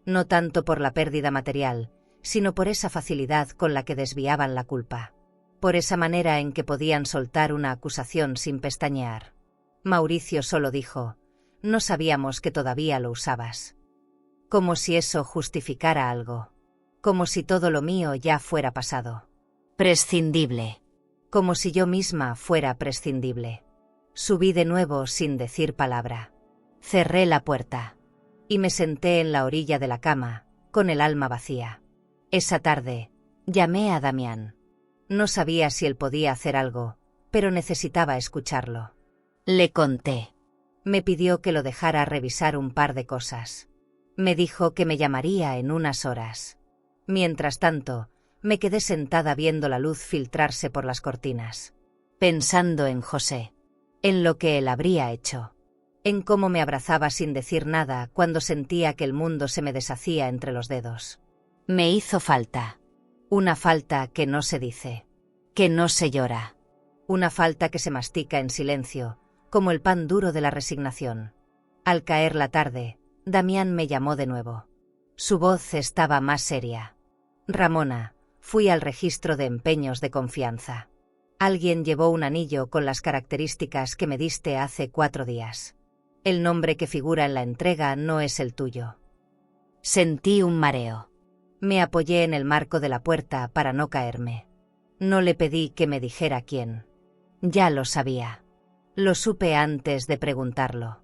No tanto por la pérdida material, sino por esa facilidad con la que desviaban la culpa. Por esa manera en que podían soltar una acusación sin pestañear. Mauricio solo dijo: «No sabíamos que todavía lo usabas». Como si eso justificara algo. Como si todo lo mío ya fuera pasado. Prescindible. Como si yo misma fuera prescindible. Subí de nuevo sin decir palabra. Cerré la puerta. Y me senté en la orilla de la cama, con el alma vacía. Esa tarde, llamé a Damián. No sabía si él podía hacer algo, pero necesitaba escucharlo. Le conté. Me pidió que lo dejara revisar un par de cosas. Me dijo que me llamaría en unas horas. Mientras tanto, me quedé sentada viendo la luz filtrarse por las cortinas. Pensando en José. En lo que él habría hecho. En cómo me abrazaba sin decir nada cuando sentía que el mundo se me deshacía entre los dedos. Me hizo falta. Una falta que no se dice. Que no se llora. Una falta que se mastica en silencio, como el pan duro de la resignación. Al caer la tarde, Damián me llamó de nuevo. Su voz estaba más seria. «Ramona, fui al registro de empeños de confianza. Alguien llevó un anillo con las características que me diste hace 4 días. El nombre que figura en la entrega no es el tuyo». Sentí un mareo. Me apoyé en el marco de la puerta para no caerme. No le pedí que me dijera quién. Ya lo sabía. Lo supe antes de preguntarlo.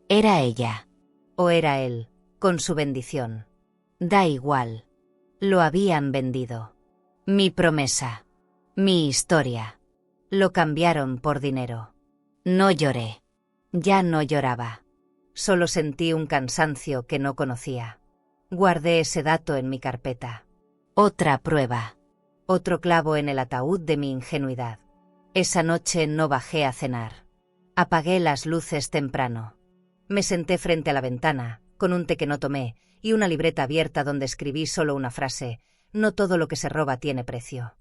¿Era ella? ¿O era él, con su bendición. Da igual. Lo habían vendido. Mi promesa. Mi historia. Lo cambiaron por dinero. No lloré. Ya no lloraba. Solo sentí un cansancio que no conocía. Guardé ese dato en mi carpeta. Otra prueba. Otro clavo en el ataúd de mi ingenuidad. Esa noche no bajé a cenar. Apagué las luces temprano. Me senté frente a la ventana, con un té que no tomé, y una libreta abierta donde escribí solo una frase: no todo lo que se roba tiene precio.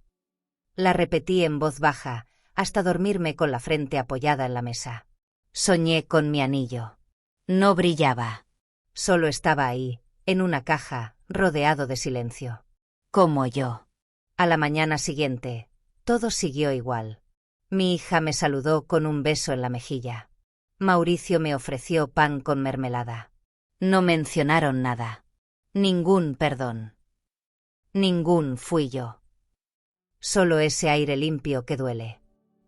La repetí en voz baja, hasta dormirme con la frente apoyada en la mesa. Soñé con mi anillo. No brillaba. Solo estaba ahí, en una caja, rodeado de silencio. Como yo. A la mañana siguiente, todo siguió igual. Mi hija me saludó con un beso en la mejilla. Mauricio me ofreció pan con mermelada. No mencionaron nada. Ningún perdón. Ningún fui yo. Solo ese aire limpio que duele.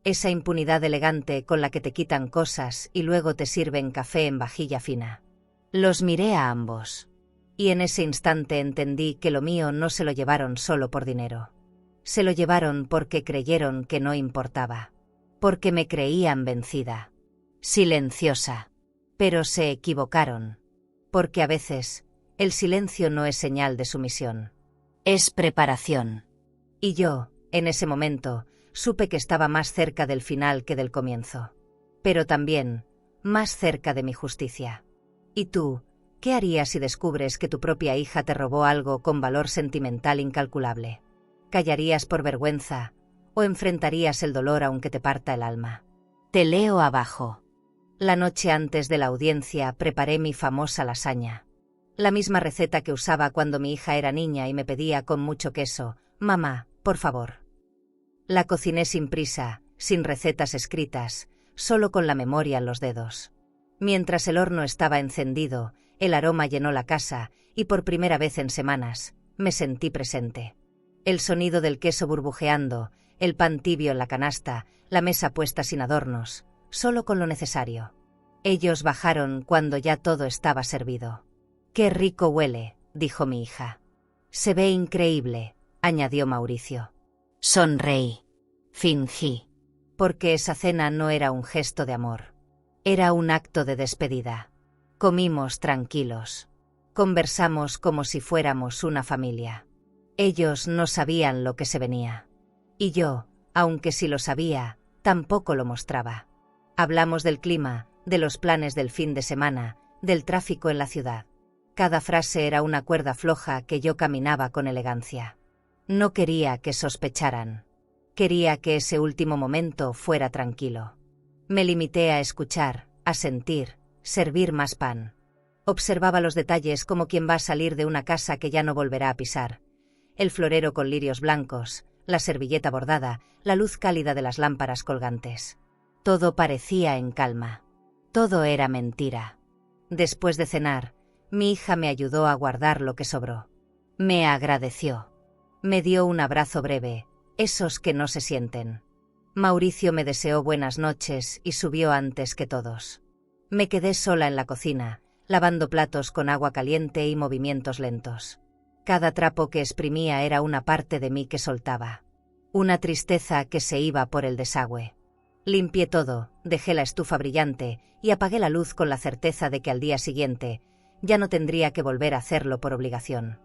Esa impunidad elegante con la que te quitan cosas y luego te sirven café en vajilla fina. Los miré a ambos. Y en ese instante entendí que lo mío no se lo llevaron solo por dinero. Se lo llevaron porque creyeron que no importaba. Porque me creían vencida. Silenciosa. Pero se equivocaron. Porque a veces, el silencio no es señal de sumisión. Es preparación. Y yo, en ese momento, supe que estaba más cerca del final que del comienzo. Pero también, más cerca de mi justicia. ¿Y tú, qué harías si descubres que tu propia hija te robó algo con valor sentimental incalculable? ¿Callarías por vergüenza o enfrentarías el dolor aunque te parta el alma? Te leo abajo. La noche antes de la audiencia preparé mi famosa lasaña. La misma receta que usaba cuando mi hija era niña y me pedía con mucho queso: mamá, por favor. La cociné sin prisa, sin recetas escritas, solo con la memoria en los dedos. Mientras el horno estaba encendido, el aroma llenó la casa y por primera vez en semanas, me sentí presente. El sonido del queso burbujeando, el pan tibio en la canasta, la mesa puesta sin adornos, solo con lo necesario. Ellos bajaron cuando ya todo estaba servido. «Qué rico huele», dijo mi hija. «Se ve increíble», añadió Mauricio. Sonreí. Fingí. Porque esa cena no era un gesto de amor. Era un acto de despedida. Comimos tranquilos. Conversamos como si fuéramos una familia. Ellos no sabían lo que se venía. Y yo, aunque sí lo sabía, tampoco lo mostraba. Hablamos del clima, de los planes del fin de semana, del tráfico en la ciudad. Cada frase era una cuerda floja que yo caminaba con elegancia. No quería que sospecharan. Quería que ese último momento fuera tranquilo. Me limité a escuchar, a sentir, servir más pan. Observaba los detalles como quien va a salir de una casa que ya no volverá a pisar. El florero con lirios blancos, la servilleta bordada, la luz cálida de las lámparas colgantes. Todo parecía en calma. Todo era mentira. Después de cenar, mi hija me ayudó a guardar lo que sobró. Me agradeció. Me dio un abrazo breve, esos que no se sienten. Mauricio me deseó buenas noches y subió antes que todos. Me quedé sola en la cocina, lavando platos con agua caliente y movimientos lentos. Cada trapo que exprimía era una parte de mí que soltaba. Una tristeza que se iba por el desagüe. Limpié todo, dejé la estufa brillante y apagué la luz con la certeza de que al día siguiente ya no tendría que volver a hacerlo por obligación.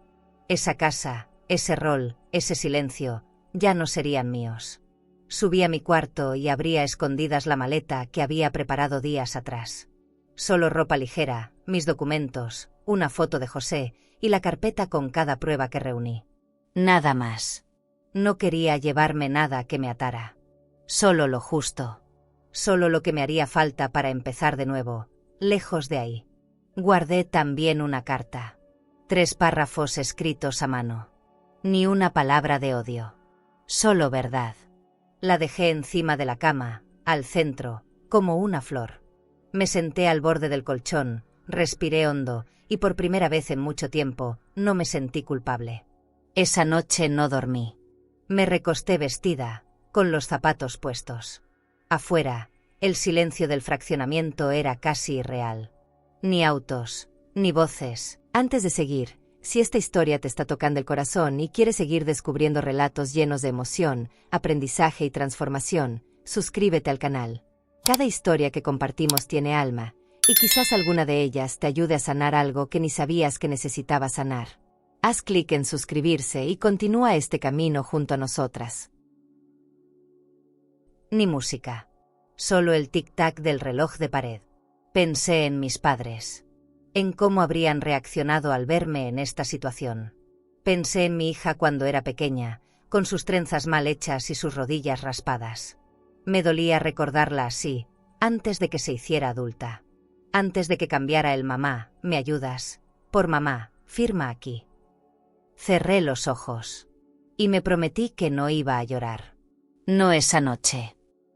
Esa casa, ese rol, ese silencio, ya no serían míos. Subí a mi cuarto y abrí a escondidas la maleta que había preparado días atrás. Solo ropa ligera, mis documentos, una foto de José y la carpeta con cada prueba que reuní. Nada más. No quería llevarme nada que me atara. Solo lo justo. Solo lo que me haría falta para empezar de nuevo, lejos de ahí. Guardé también una carta. 3 párrafos escritos a mano. Ni una palabra de odio. Solo verdad. La dejé encima de la cama, al centro, como una flor. Me senté al borde del colchón, respiré hondo y por primera vez en mucho tiempo no me sentí culpable. Esa noche no dormí. Me recosté vestida, con los zapatos puestos. Afuera, el silencio del fraccionamiento era casi irreal. Ni autos, Ni voces. Antes de seguir, si esta historia te está tocando el corazón y quieres seguir descubriendo relatos llenos de emoción, aprendizaje y transformación, suscríbete al canal. Cada historia que compartimos tiene alma, y quizás alguna de ellas te ayude a sanar algo que ni sabías que necesitabas sanar. Haz clic en suscribirse y continúa este camino junto a nosotras. Ni música. Solo el tic-tac del reloj de pared. Pensé en mis padres. En cómo habrían reaccionado al verme en esta situación. Pensé en mi hija cuando era pequeña, con sus trenzas mal hechas y sus rodillas raspadas. Me dolía recordarla así, antes de que se hiciera adulta. Antes de que cambiara el mamá, ¿me ayudas? Por mamá, firma aquí. Cerré los ojos. Y me prometí que no iba a llorar. No esa noche.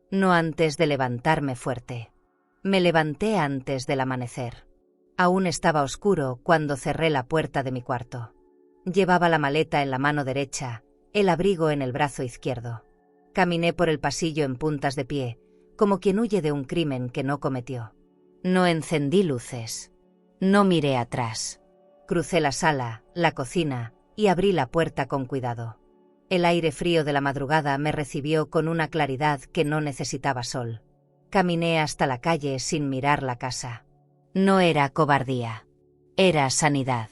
No antes de levantarme fuerte. Me levanté antes del amanecer. Aún estaba oscuro cuando cerré la puerta de mi cuarto. Llevaba la maleta en la mano derecha, el abrigo en el brazo izquierdo. Caminé por el pasillo en puntas de pie, como quien huye de un crimen que no cometió. No encendí luces. No miré atrás. Crucé la sala, la cocina, y abrí la puerta con cuidado. El aire frío de la madrugada me recibió con una claridad que no necesitaba sol. Caminé hasta la calle sin mirar la casa. No era cobardía. Era sanidad.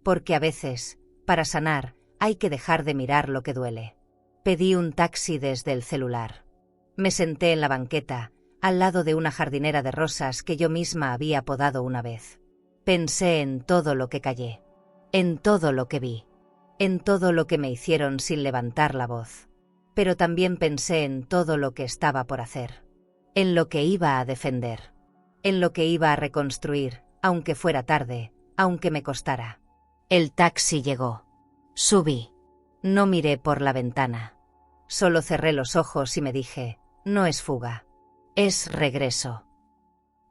Porque a veces, para sanar, hay que dejar de mirar lo que duele. Pedí un taxi desde el celular. Me senté en la banqueta, al lado de una jardinera de rosas que yo misma había podado una vez. Pensé en todo lo que callé. En todo lo que vi. En todo lo que me hicieron sin levantar la voz. Pero también pensé en todo lo que estaba por hacer. En lo que iba a defender. En lo que iba a reconstruir, aunque fuera tarde, aunque me costara. El taxi llegó. Subí. No miré por la ventana. Solo cerré los ojos y me dije, no es fuga. Es regreso.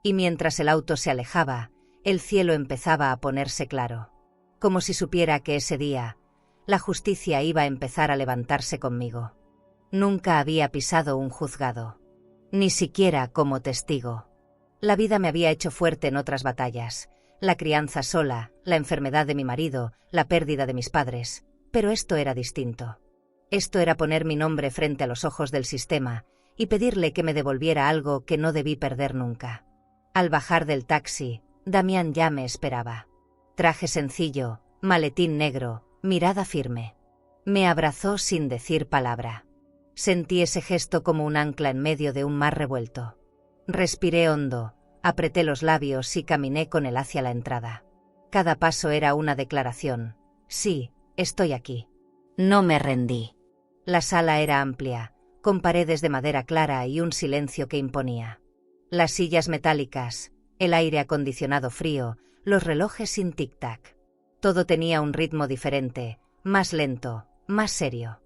Y mientras el auto se alejaba, el cielo empezaba a ponerse claro. Como si supiera que ese día, la justicia iba a empezar a levantarse conmigo. Nunca había pisado un juzgado. Ni siquiera como testigo. La vida me había hecho fuerte en otras batallas. La crianza sola, la enfermedad de mi marido, la pérdida de mis padres. Pero esto era distinto. Esto era poner mi nombre frente a los ojos del sistema y pedirle que me devolviera algo que no debí perder nunca. Al bajar del taxi, Damián ya me esperaba. Traje sencillo, maletín negro, mirada firme. Me abrazó sin decir palabra. Sentí ese gesto como un ancla en medio de un mar revuelto. Respiré hondo, apreté los labios y caminé con él hacia la entrada. Cada paso era una declaración. Sí, estoy aquí. No me rendí. La sala era amplia, con paredes de madera clara y un silencio que imponía. Las sillas metálicas, el aire acondicionado frío, los relojes sin tic-tac. Todo tenía un ritmo diferente, más lento, más serio.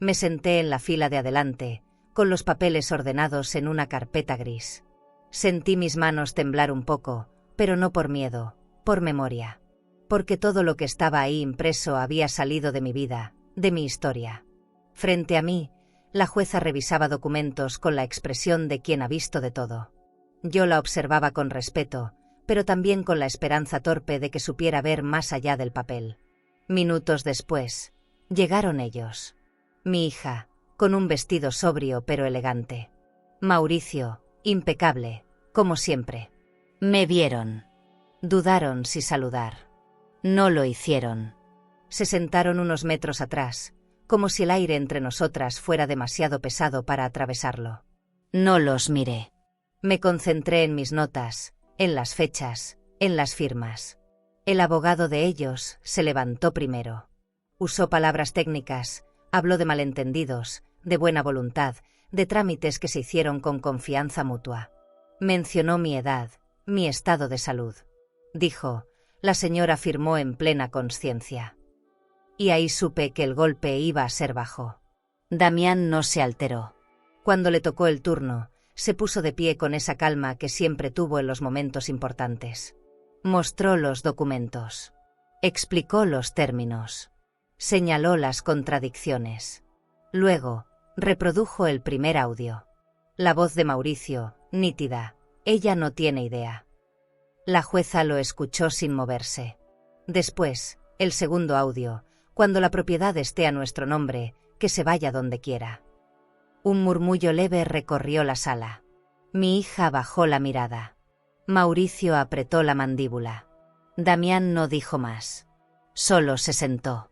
Me senté en la fila de adelante, con los papeles ordenados en una carpeta gris. Sentí mis manos temblar un poco, pero no por miedo, por memoria. Porque todo lo que estaba ahí impreso había salido de mi vida, de mi historia. Frente a mí, la jueza revisaba documentos con la expresión de quien ha visto de todo. Yo la observaba con respeto, pero también con la esperanza torpe de que supiera ver más allá del papel. Minutos después, llegaron ellos. Mi hija, con un vestido sobrio pero elegante. Mauricio, impecable, como siempre. Me vieron. Dudaron si saludar. No lo hicieron. Se sentaron unos metros atrás, como si el aire entre nosotras fuera demasiado pesado para atravesarlo. No los miré. Me concentré en mis notas, en las fechas, en las firmas. El abogado de ellos se levantó primero. Usó palabras técnicas, habló de malentendidos, de buena voluntad, de trámites que se hicieron con confianza mutua. Mencionó mi edad, mi estado de salud. Dijo, la señora firmó en plena consciencia. Y ahí supe que el golpe iba a ser bajo. Damián no se alteró. Cuando le tocó el turno, se puso de pie con esa calma que siempre tuvo en los momentos importantes. Mostró los documentos. Explicó los términos. Señaló las contradicciones. Luego, reprodujo el primer audio. La voz de Mauricio, nítida. Ella no tiene idea. La jueza lo escuchó sin moverse. Después, el segundo audio: cuando la propiedad esté a nuestro nombre, que se vaya donde quiera. Un murmullo leve recorrió la sala. Mi hija bajó la mirada. Mauricio apretó la mandíbula. Damián no dijo más. Solo se sentó.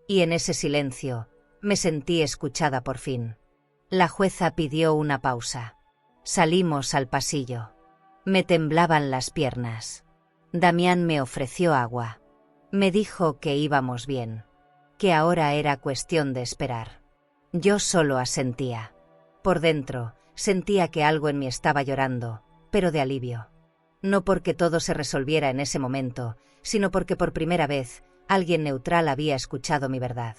Y en ese silencio, me sentí escuchada por fin. La jueza pidió una pausa. Salimos al pasillo. Me temblaban las piernas. Damián me ofreció agua. Me dijo que íbamos bien, que ahora era cuestión de esperar. Yo solo asentía. Por dentro, sentía que algo en mí estaba llorando, pero de alivio. No porque todo se resolviera en ese momento, sino porque por primera vez, alguien neutral había escuchado mi verdad.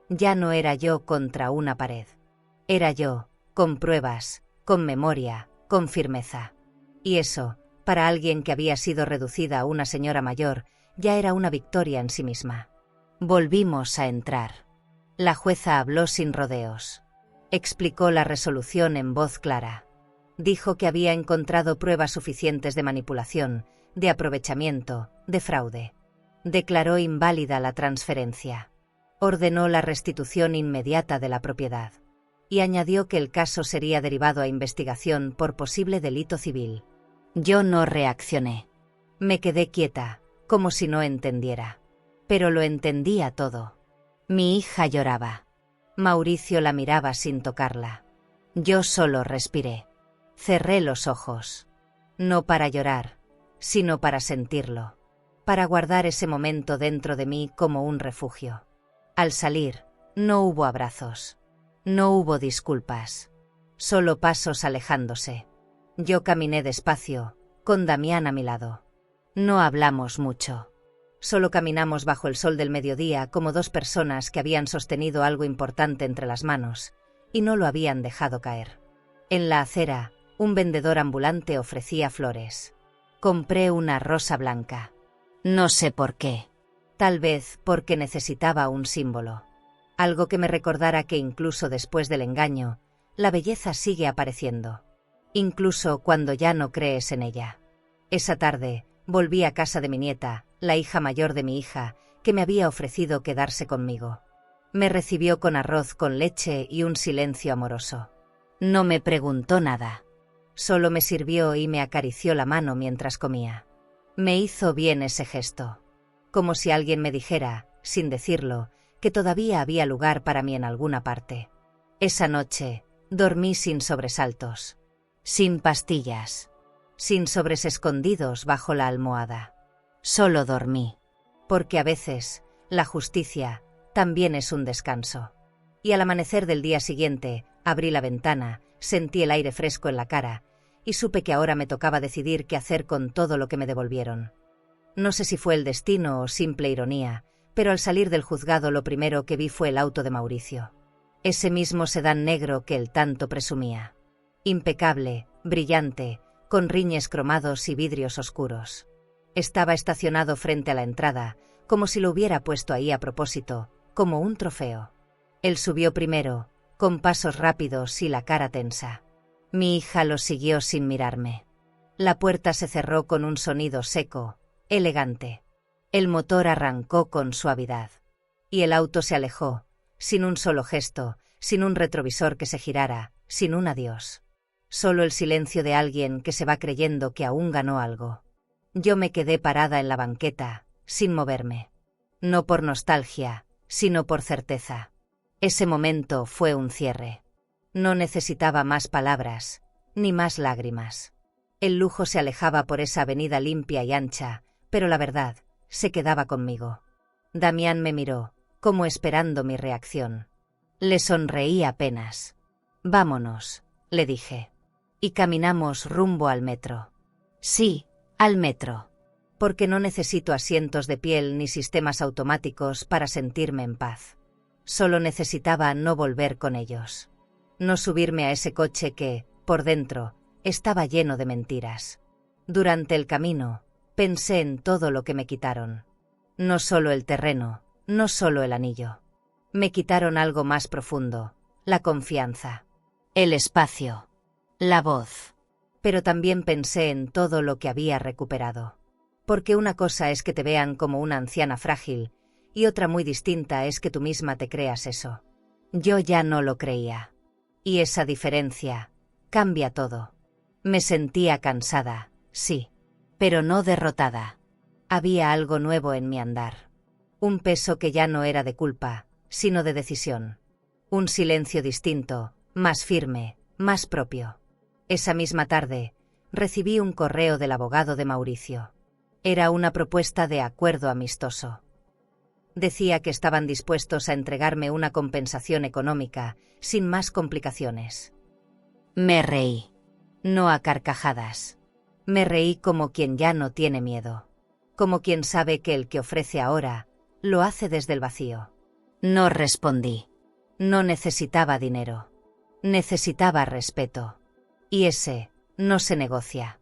Ya no era yo contra una pared. Era yo, con pruebas, con memoria, con firmeza. Y eso, para alguien que había sido reducida a una señora mayor, ya era una victoria en sí misma. Volvimos a entrar. La jueza habló sin rodeos. Explicó la resolución en voz clara. Dijo que había encontrado pruebas suficientes de manipulación, de aprovechamiento, de fraude. Declaró inválida la transferencia. Ordenó la restitución inmediata de la propiedad. Y añadió que el caso sería derivado a investigación por posible delito civil. Yo no reaccioné. Me quedé quieta, como si no entendiera. Pero lo entendía todo. Mi hija lloraba. Mauricio la miraba sin tocarla. Yo solo respiré. Cerré los ojos. No para llorar, sino para sentirlo. Para guardar ese momento dentro de mí como un refugio. Al salir, no hubo abrazos. No hubo disculpas. Solo pasos alejándose. Yo caminé despacio, con Damián a mi lado. No hablamos mucho. Solo caminamos bajo el sol del mediodía como dos personas que habían sostenido algo importante entre las manos y no lo habían dejado caer. En la acera, un vendedor ambulante ofrecía flores. Compré una rosa blanca. No sé por qué. Tal vez porque necesitaba un símbolo. Algo que me recordara que incluso después del engaño, la belleza sigue apareciendo. Incluso cuando ya no crees en ella. Esa tarde, volví a casa de mi nieta, la hija mayor de mi hija, que me había ofrecido quedarse conmigo. Me recibió con arroz con leche y un silencio amoroso. No me preguntó nada. Solo me sirvió y me acarició la mano mientras comía. Me hizo bien ese gesto. Como si alguien me dijera, sin decirlo, que todavía había lugar para mí en alguna parte. Esa noche, dormí sin sobresaltos. Sin pastillas. Sin sobres escondidos bajo la almohada. Solo dormí. Porque a veces, la justicia también es un descanso. Y al amanecer del día siguiente, abrí la ventana, sentí el aire fresco en la cara, y supe que ahora me tocaba decidir qué hacer con todo lo que me devolvieron. No sé si fue el destino o simple ironía, pero al salir del juzgado lo primero que vi fue el auto de Mauricio. Ese mismo sedán negro que él tanto presumía. Impecable, brillante, con riñes cromados y vidrios oscuros. Estaba estacionado frente a la entrada, como si lo hubiera puesto ahí a propósito, como un trofeo. Él subió primero, con pasos rápidos y la cara tensa. Mi hija lo siguió sin mirarme. La puerta se cerró con un sonido seco, elegante. El motor arrancó con suavidad. Y el auto se alejó, sin un solo gesto, sin un retrovisor que se girara, sin un adiós. Solo el silencio de alguien que se va creyendo que aún ganó algo. Yo me quedé parada en la banqueta, sin moverme. No por nostalgia, sino por certeza. Ese momento fue un cierre. No necesitaba más palabras, ni más lágrimas. El lujo se alejaba por esa avenida limpia y ancha, pero la verdad se quedaba conmigo. Damián me miró, como esperando mi reacción. Le sonreí apenas. Vámonos, le dije. Y caminamos rumbo al metro. Sí, al metro. Porque no necesito asientos de piel ni sistemas automáticos para sentirme en paz. Solo necesitaba no volver con ellos. No subirme a ese coche que, por dentro, estaba lleno de mentiras. Durante el camino, pensé en todo lo que me quitaron. No solo el terreno, no solo el anillo. Me quitaron algo más profundo, la confianza, el espacio, la voz. Pero también pensé en todo lo que había recuperado. Porque una cosa es que te vean como una anciana frágil, y otra muy distinta es que tú misma te creas eso. Yo ya no lo creía. Y esa diferencia cambia todo. Me sentía cansada, sí, pero no derrotada. Había algo nuevo en mi andar. Un peso que ya no era de culpa, sino de decisión. Un silencio distinto, más firme, más propio. Esa misma tarde, recibí un correo del abogado de Mauricio. Era una propuesta de acuerdo amistoso. Decía que estaban dispuestos a entregarme una compensación económica, sin más complicaciones. Me reí. No a carcajadas. Me reí como quien ya no tiene miedo. Como quien sabe que el que ofrece ahora, lo hace desde el vacío. No respondí. No necesitaba dinero. Necesitaba respeto. Y ese no se negocia.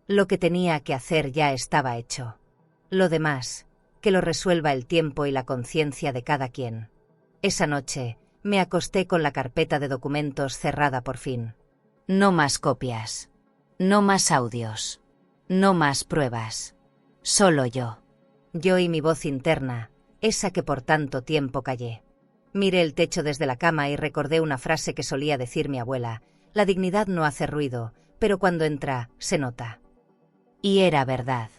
Lo que tenía que hacer ya estaba hecho. Lo demás, que lo resuelva el tiempo y la conciencia de cada quien. Esa noche, me acosté con la carpeta de documentos cerrada por fin. No más copias. No más audios. No más pruebas. Solo yo. Yo y mi voz interna, esa que por tanto tiempo callé. Miré el techo desde la cama y recordé una frase que solía decir mi abuela: la dignidad no hace ruido, pero cuando entra, se nota. Y era verdad.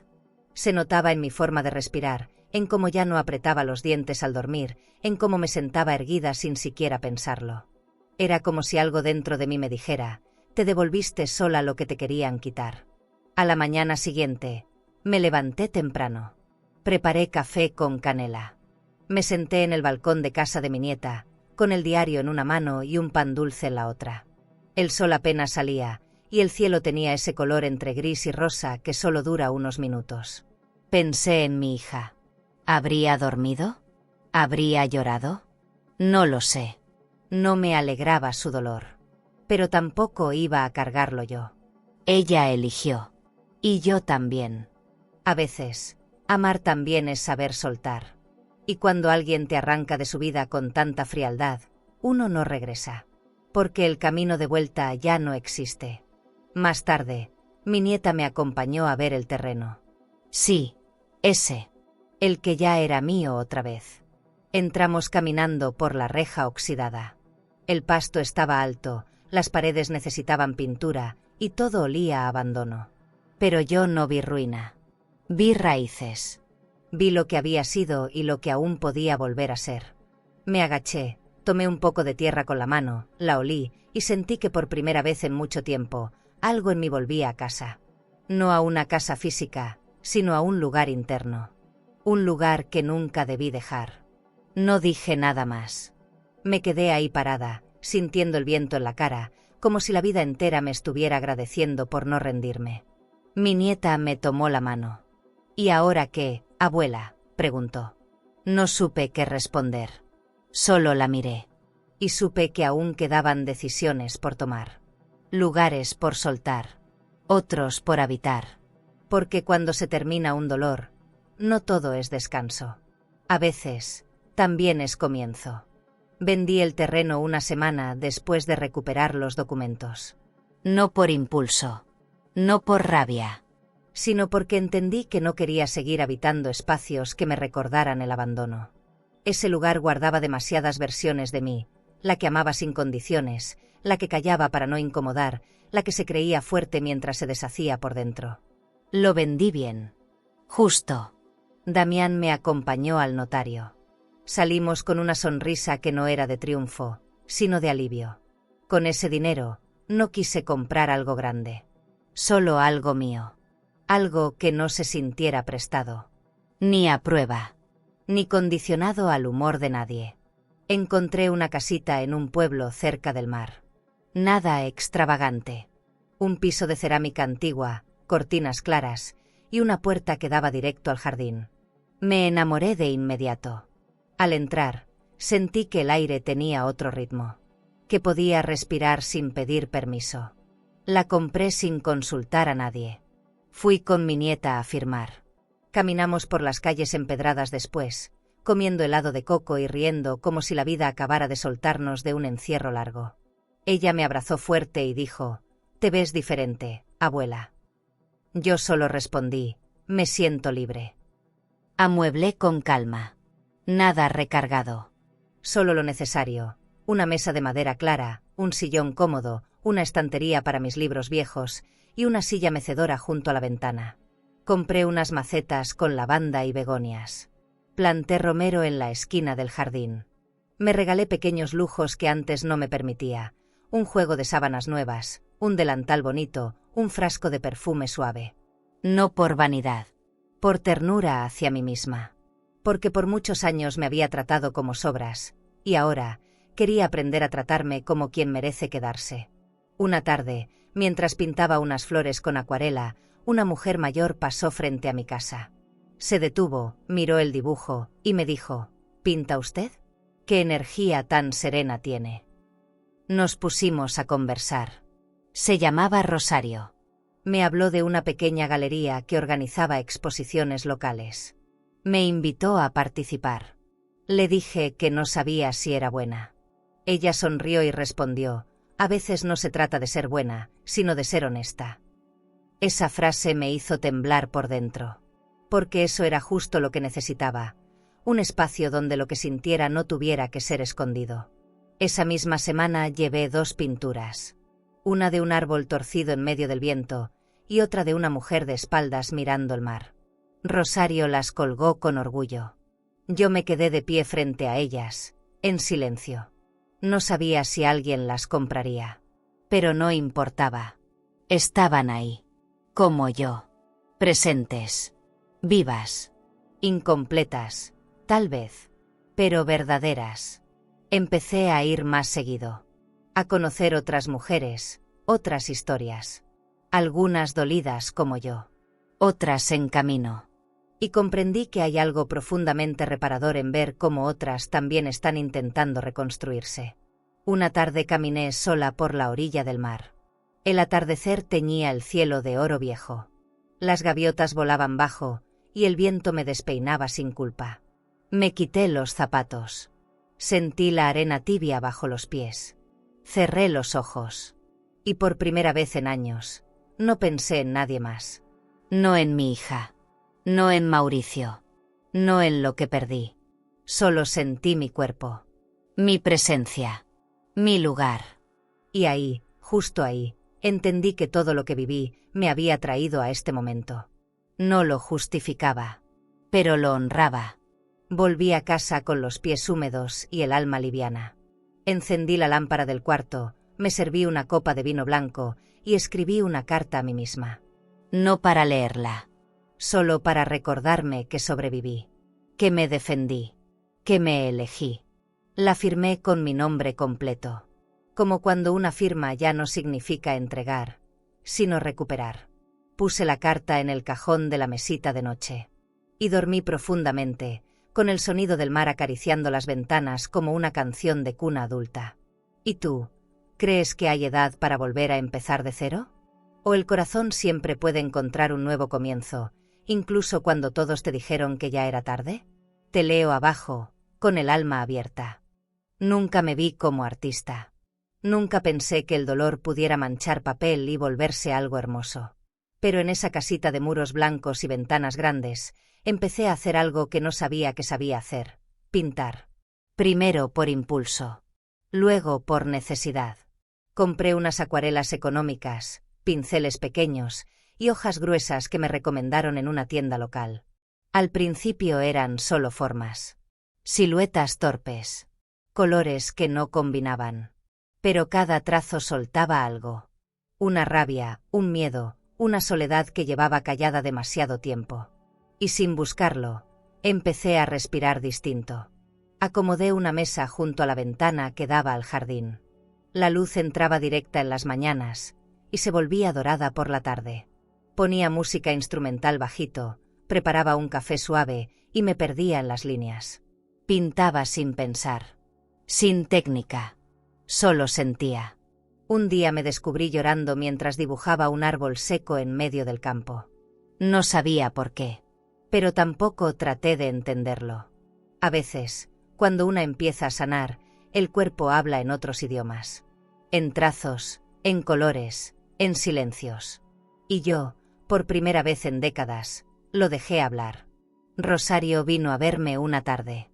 Se notaba en mi forma de respirar, en cómo ya no apretaba los dientes al dormir, en cómo me sentaba erguida sin siquiera pensarlo. Era como si algo dentro de mí me dijera: te devolviste sola lo que te querían quitar. A la mañana siguiente, me levanté temprano. Preparé café con canela. Me senté en el balcón de casa de mi nieta, con el diario en una mano y un pan dulce en la otra. El sol apenas salía, y el cielo tenía ese color entre gris y rosa que solo dura unos minutos. Pensé en mi hija. ¿Habría dormido? ¿Habría llorado? No lo sé. No me alegraba su dolor. Pero tampoco iba a cargarlo yo. Ella eligió. Y yo también. A veces, amar también es saber soltar. Y cuando alguien te arranca de su vida con tanta frialdad, uno no regresa. Porque el camino de vuelta ya no existe. Más tarde, mi nieta me acompañó a ver el terreno. Sí, ese. El que ya era mío otra vez. Entramos caminando por la reja oxidada. El pasto estaba alto, las paredes necesitaban pintura, y todo olía a abandono. Pero yo no vi ruina. Vi raíces. Vi lo que había sido y lo que aún podía volver a ser. Me agaché, tomé un poco de tierra con la mano, la olí, y sentí que por primera vez en mucho tiempo, algo en mí volvía a casa. No a una casa física, sino a un lugar interno. Un lugar que nunca debí dejar. No dije nada más. Me quedé ahí parada, sintiendo el viento en la cara, como si la vida entera me estuviera agradeciendo por no rendirme. Mi nieta me tomó la mano. ¿Y ahora qué, abuela?, preguntó. No supe qué responder. Solo la miré. Y supe que aún quedaban decisiones por tomar. Lugares por soltar. Otros por habitar. Porque cuando se termina un dolor, no todo es descanso. A veces, también es comienzo. Vendí el terreno una semana después de recuperar los documentos. No por impulso. No por rabia. Sino porque entendí que no quería seguir habitando espacios que me recordaran el abandono. Ese lugar guardaba demasiadas versiones de mí, la que amaba sin condiciones, la que callaba para no incomodar, la que se creía fuerte mientras se deshacía por dentro. Lo vendí bien. Justo. Damián me acompañó al notario. Salimos con una sonrisa que no era de triunfo, sino de alivio. Con ese dinero, no quise comprar algo grande. Solo algo mío. Algo que no se sintiera prestado. Ni a prueba. Ni condicionado al humor de nadie. Encontré una casita en un pueblo cerca del mar. Nada extravagante. Un piso de cerámica antigua, cortinas claras, y una puerta que daba directo al jardín. Me enamoré de inmediato. Al entrar, sentí que el aire tenía otro ritmo. Que podía respirar sin pedir permiso. La compré sin consultar a nadie. Fui con mi nieta a firmar. Caminamos por las calles empedradas después, comiendo helado de coco y riendo como si la vida acabara de soltarnos de un encierro largo. Ella me abrazó fuerte y dijo: «Te ves diferente, abuela». Yo solo respondí: Me siento libre. Amueblé con calma. Nada recargado. Solo lo necesario. Una mesa de madera clara, un sillón cómodo, una estantería para mis libros viejos y una silla mecedora junto a la ventana. Compré unas macetas con lavanda y begonias. Planté romero en la esquina del jardín. Me regalé pequeños lujos que antes no me permitía. Un juego de sábanas nuevas, un delantal bonito, un frasco de perfume suave. No por vanidad. Por ternura hacia mí misma. Porque por muchos años me había tratado como sobras, y ahora quería aprender a tratarme como quien merece quedarse. Una tarde, mientras pintaba unas flores con acuarela, una mujer mayor pasó frente a mi casa. Se detuvo, miró el dibujo y me dijo: ¿Pinta usted? ¿Qué energía tan serena tiene? Nos pusimos a conversar. Se llamaba Rosario. Me habló de una pequeña galería que organizaba exposiciones locales. Me invitó a participar. Le dije que no sabía si era buena. Ella sonrió y respondió: a veces no se trata de ser buena, sino de ser honesta. Esa frase me hizo temblar por dentro. Porque eso era justo lo que necesitaba. Un espacio donde lo que sintiera no tuviera que ser escondido. Esa misma semana llevé 2 pinturas. Una de un árbol torcido en medio del viento, y otra de una mujer de espaldas mirando el mar. Rosario las colgó con orgullo. Yo me quedé de pie frente a ellas, en silencio. No sabía si alguien las compraría. Pero no importaba. Estaban ahí. Como yo. Presentes. Vivas. Incompletas, tal vez. Pero verdaderas. Empecé a ir más seguido. A conocer otras mujeres, otras historias. Algunas dolidas como yo. Otras en camino. Y comprendí que hay algo profundamente reparador en ver cómo otras también están intentando reconstruirse. Una tarde caminé sola por la orilla del mar. El atardecer teñía el cielo de oro viejo. Las gaviotas volaban bajo, y el viento me despeinaba sin culpa. Me quité los zapatos. Sentí la arena tibia bajo los pies. Cerré los ojos. Y por primera vez en años, no pensé en nadie más. No en mi hija. No en Mauricio. No en lo que perdí. Solo sentí mi cuerpo. Mi presencia. Mi lugar. Y ahí, justo ahí, entendí que todo lo que viví me había traído a este momento. No lo justificaba, pero lo honraba. Volví a casa con los pies húmedos y el alma liviana. Encendí la lámpara del cuarto, me serví una copa de vino blanco y escribí una carta a mí misma. No para leerla, solo para recordarme que sobreviví, que me defendí, que me elegí. La firmé con mi nombre completo, como cuando una firma ya no significa entregar, sino recuperar. Puse la carta en el cajón de la mesita de noche. Y dormí profundamente, con el sonido del mar acariciando las ventanas como una canción de cuna adulta. ¿Y tú? ¿Crees que hay edad para volver a empezar de cero? ¿O el corazón siempre puede encontrar un nuevo comienzo, incluso cuando todos te dijeron que ya era tarde? Te leo abajo, con el alma abierta. Nunca me vi como artista. Nunca pensé que el dolor pudiera manchar papel y volverse algo hermoso. Pero en esa casita de muros blancos y ventanas grandes, empecé a hacer algo que no sabía que sabía hacer: pintar. Primero por impulso. Luego por necesidad. Compré unas acuarelas económicas, pinceles pequeños y hojas gruesas que me recomendaron en una tienda local. Al principio eran solo formas. Siluetas torpes. Colores que no combinaban. Pero cada trazo soltaba algo. Una rabia, un miedo, una soledad que llevaba callada demasiado tiempo. Y sin buscarlo, empecé a respirar distinto. Acomodé una mesa junto a la ventana que daba al jardín. La luz entraba directa en las mañanas y se volvía dorada por la tarde. Ponía música instrumental bajito, preparaba un café suave y me perdía en las líneas. Pintaba sin pensar. Sin técnica. Solo sentía. Un día me descubrí llorando mientras dibujaba un árbol seco en medio del campo. No sabía por qué, pero tampoco traté de entenderlo. A veces, cuando una empieza a sanar, el cuerpo habla en otros idiomas. En trazos, en colores, en silencios. Y yo, por primera vez en décadas, Lo dejé hablar. Rosario vino a verme una tarde.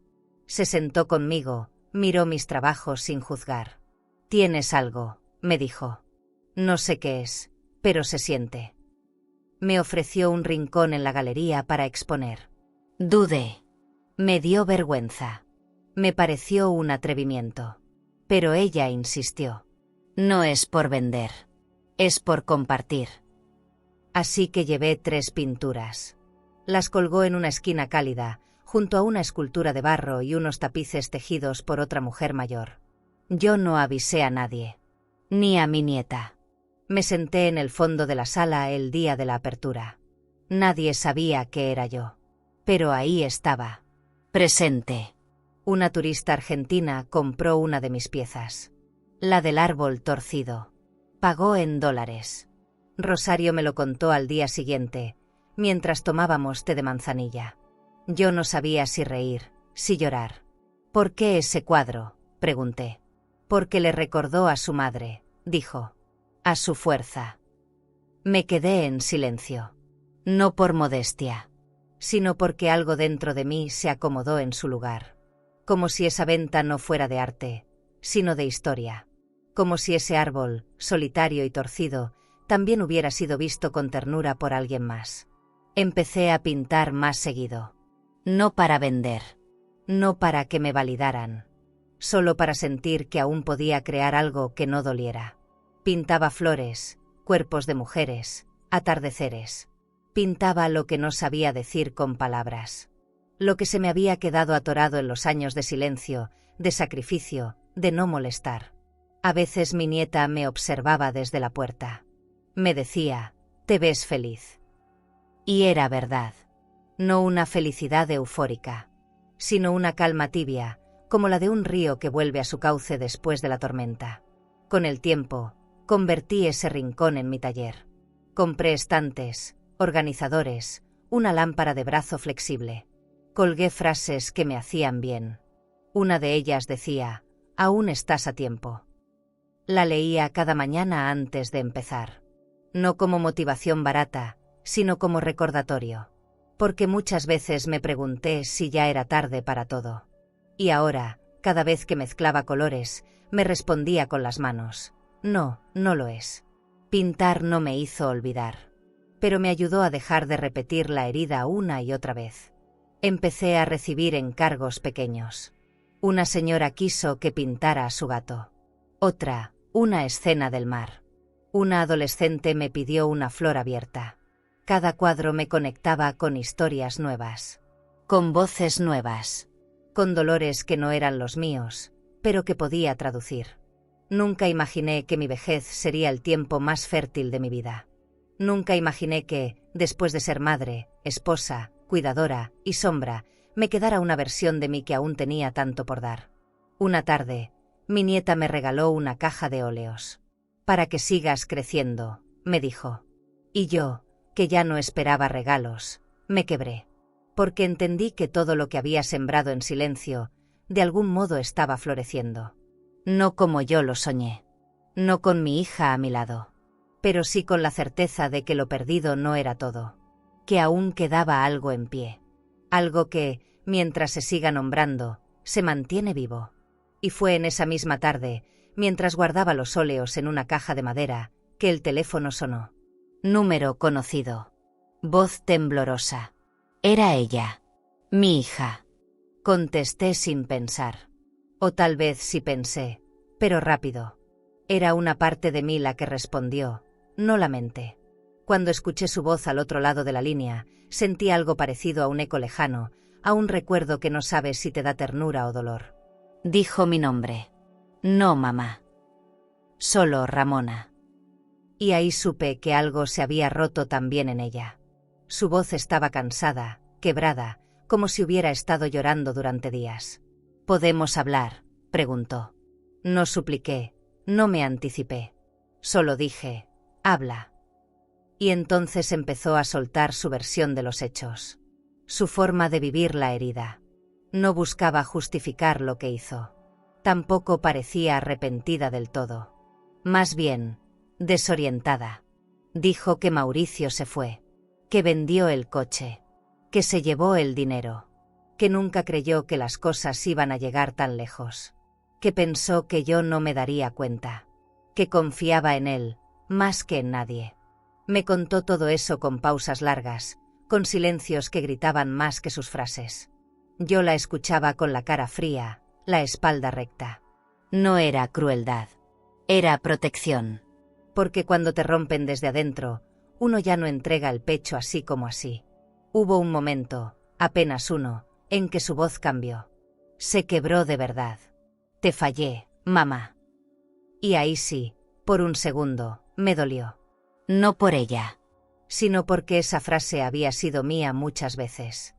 Se sentó conmigo, miró mis trabajos sin juzgar. «Tienes algo», me dijo. «No sé qué es, pero se siente». Me ofreció un rincón en la galería para exponer. Dudé. Me dio vergüenza. Me pareció un atrevimiento. Pero ella insistió. «No es por vender. Es por compartir». Así que llevé 3 pinturas. Las colgó en una esquina cálida, junto a una escultura de barro y unos tapices tejidos por otra mujer mayor. Yo no avisé a nadie, ni a mi nieta. Me senté en el fondo de la sala el día de la apertura. Nadie sabía que era yo. Pero ahí estaba, presente. Una turista argentina compró una de mis piezas. La del árbol torcido. Pagó en $. Rosario me lo contó al día siguiente, mientras tomábamos té de manzanilla. Yo no sabía si reír, si llorar. «¿Por qué ese cuadro?», pregunté. «Porque le recordó a su madre», dijo. «A su fuerza». Me quedé en silencio. No por modestia, sino porque algo dentro de mí se acomodó en su lugar. Como si esa venta no fuera de arte, sino de historia. Como si ese árbol, solitario y torcido, también hubiera sido visto con ternura por alguien más. Empecé a pintar más seguido. No para vender. No para que me validaran. Solo para sentir que aún podía crear algo que no doliera. Pintaba flores, cuerpos de mujeres, atardeceres. Pintaba lo que no sabía decir con palabras. Lo que se me había quedado atorado en los años de silencio, de sacrificio, de no molestar. A veces mi nieta me observaba desde la puerta. Me decía, «Te ves feliz». Y era verdad. No una felicidad eufórica, sino una calma tibia, como la de un río que vuelve a su cauce después de la tormenta. Con el tiempo, convertí ese rincón en mi taller. Compré estantes, organizadores, una lámpara de brazo flexible. Colgué frases que me hacían bien. Una de ellas decía, «Aún estás a tiempo». La leía cada mañana antes de empezar. No como motivación barata, sino como recordatorio. Porque muchas veces me pregunté si ya era tarde para todo. Y ahora, cada vez que mezclaba colores, me respondía con las manos. No, no lo es. Pintar no me hizo olvidar. Pero me ayudó a dejar de repetir la herida una y otra vez. Empecé a recibir encargos pequeños. Una señora quiso que pintara a su gato. Otra, una escena del mar. Una adolescente me pidió una flor abierta. Cada cuadro me conectaba con historias nuevas. Con voces nuevas. Con dolores que no eran los míos, pero que podía traducir. Nunca imaginé que mi vejez sería el tiempo más fértil de mi vida. Nunca imaginé que, después de ser madre, esposa, cuidadora y sombra, me quedara una versión de mí que aún tenía tanto por dar. Una tarde, mi nieta me regaló una caja de óleos. «Para que sigas creciendo», me dijo. Y yo, que ya no esperaba regalos, me quebré. Porque entendí que todo lo que había sembrado en silencio, de algún modo estaba floreciendo. No como yo lo soñé. No con mi hija a mi lado. Pero sí con la certeza de que lo perdido no era todo. Que aún quedaba algo en pie. Algo que, mientras se siga nombrando, se mantiene vivo. Y fue en esa misma tarde, mientras guardaba los óleos en una caja de madera, que el teléfono sonó. Número conocido. Voz temblorosa. Era ella. Mi hija. Contesté sin pensar. O tal vez sí pensé, pero rápido. Era una parte de mí la que respondió, no la mente. Cuando escuché su voz al otro lado de la línea, sentí algo parecido a un eco lejano, a un recuerdo que no sabes si te da ternura o dolor. Dijo mi nombre. No, mamá. Solo Ramona. Y ahí supe que algo se había roto también en ella. Su voz estaba cansada, quebrada, como si hubiera estado llorando durante días. «¿Podemos hablar?», preguntó. No supliqué, no me anticipé. Solo dije, «Habla». Y entonces empezó a soltar su versión de los hechos. Su forma de vivir la herida. No buscaba justificar lo que hizo. Tampoco parecía arrepentida del todo. Más bien, desorientada. Dijo que Mauricio se fue, que vendió el coche, que se llevó el dinero, que nunca creyó que las cosas iban a llegar tan lejos, que pensó que yo no me daría cuenta, que confiaba en él, más que en nadie. Me contó todo eso con pausas largas, con silencios que gritaban más que sus frases. Yo la escuchaba con la cara fría, la espalda recta. No era crueldad, era protección. Porque cuando te rompen desde adentro, uno ya no entrega el pecho así como así. Hubo un momento, apenas uno, en que su voz cambió. Se quebró de verdad. Te fallé, mamá. Y ahí sí, por un segundo, me dolió. No por ella, sino porque esa frase había sido mía muchas veces.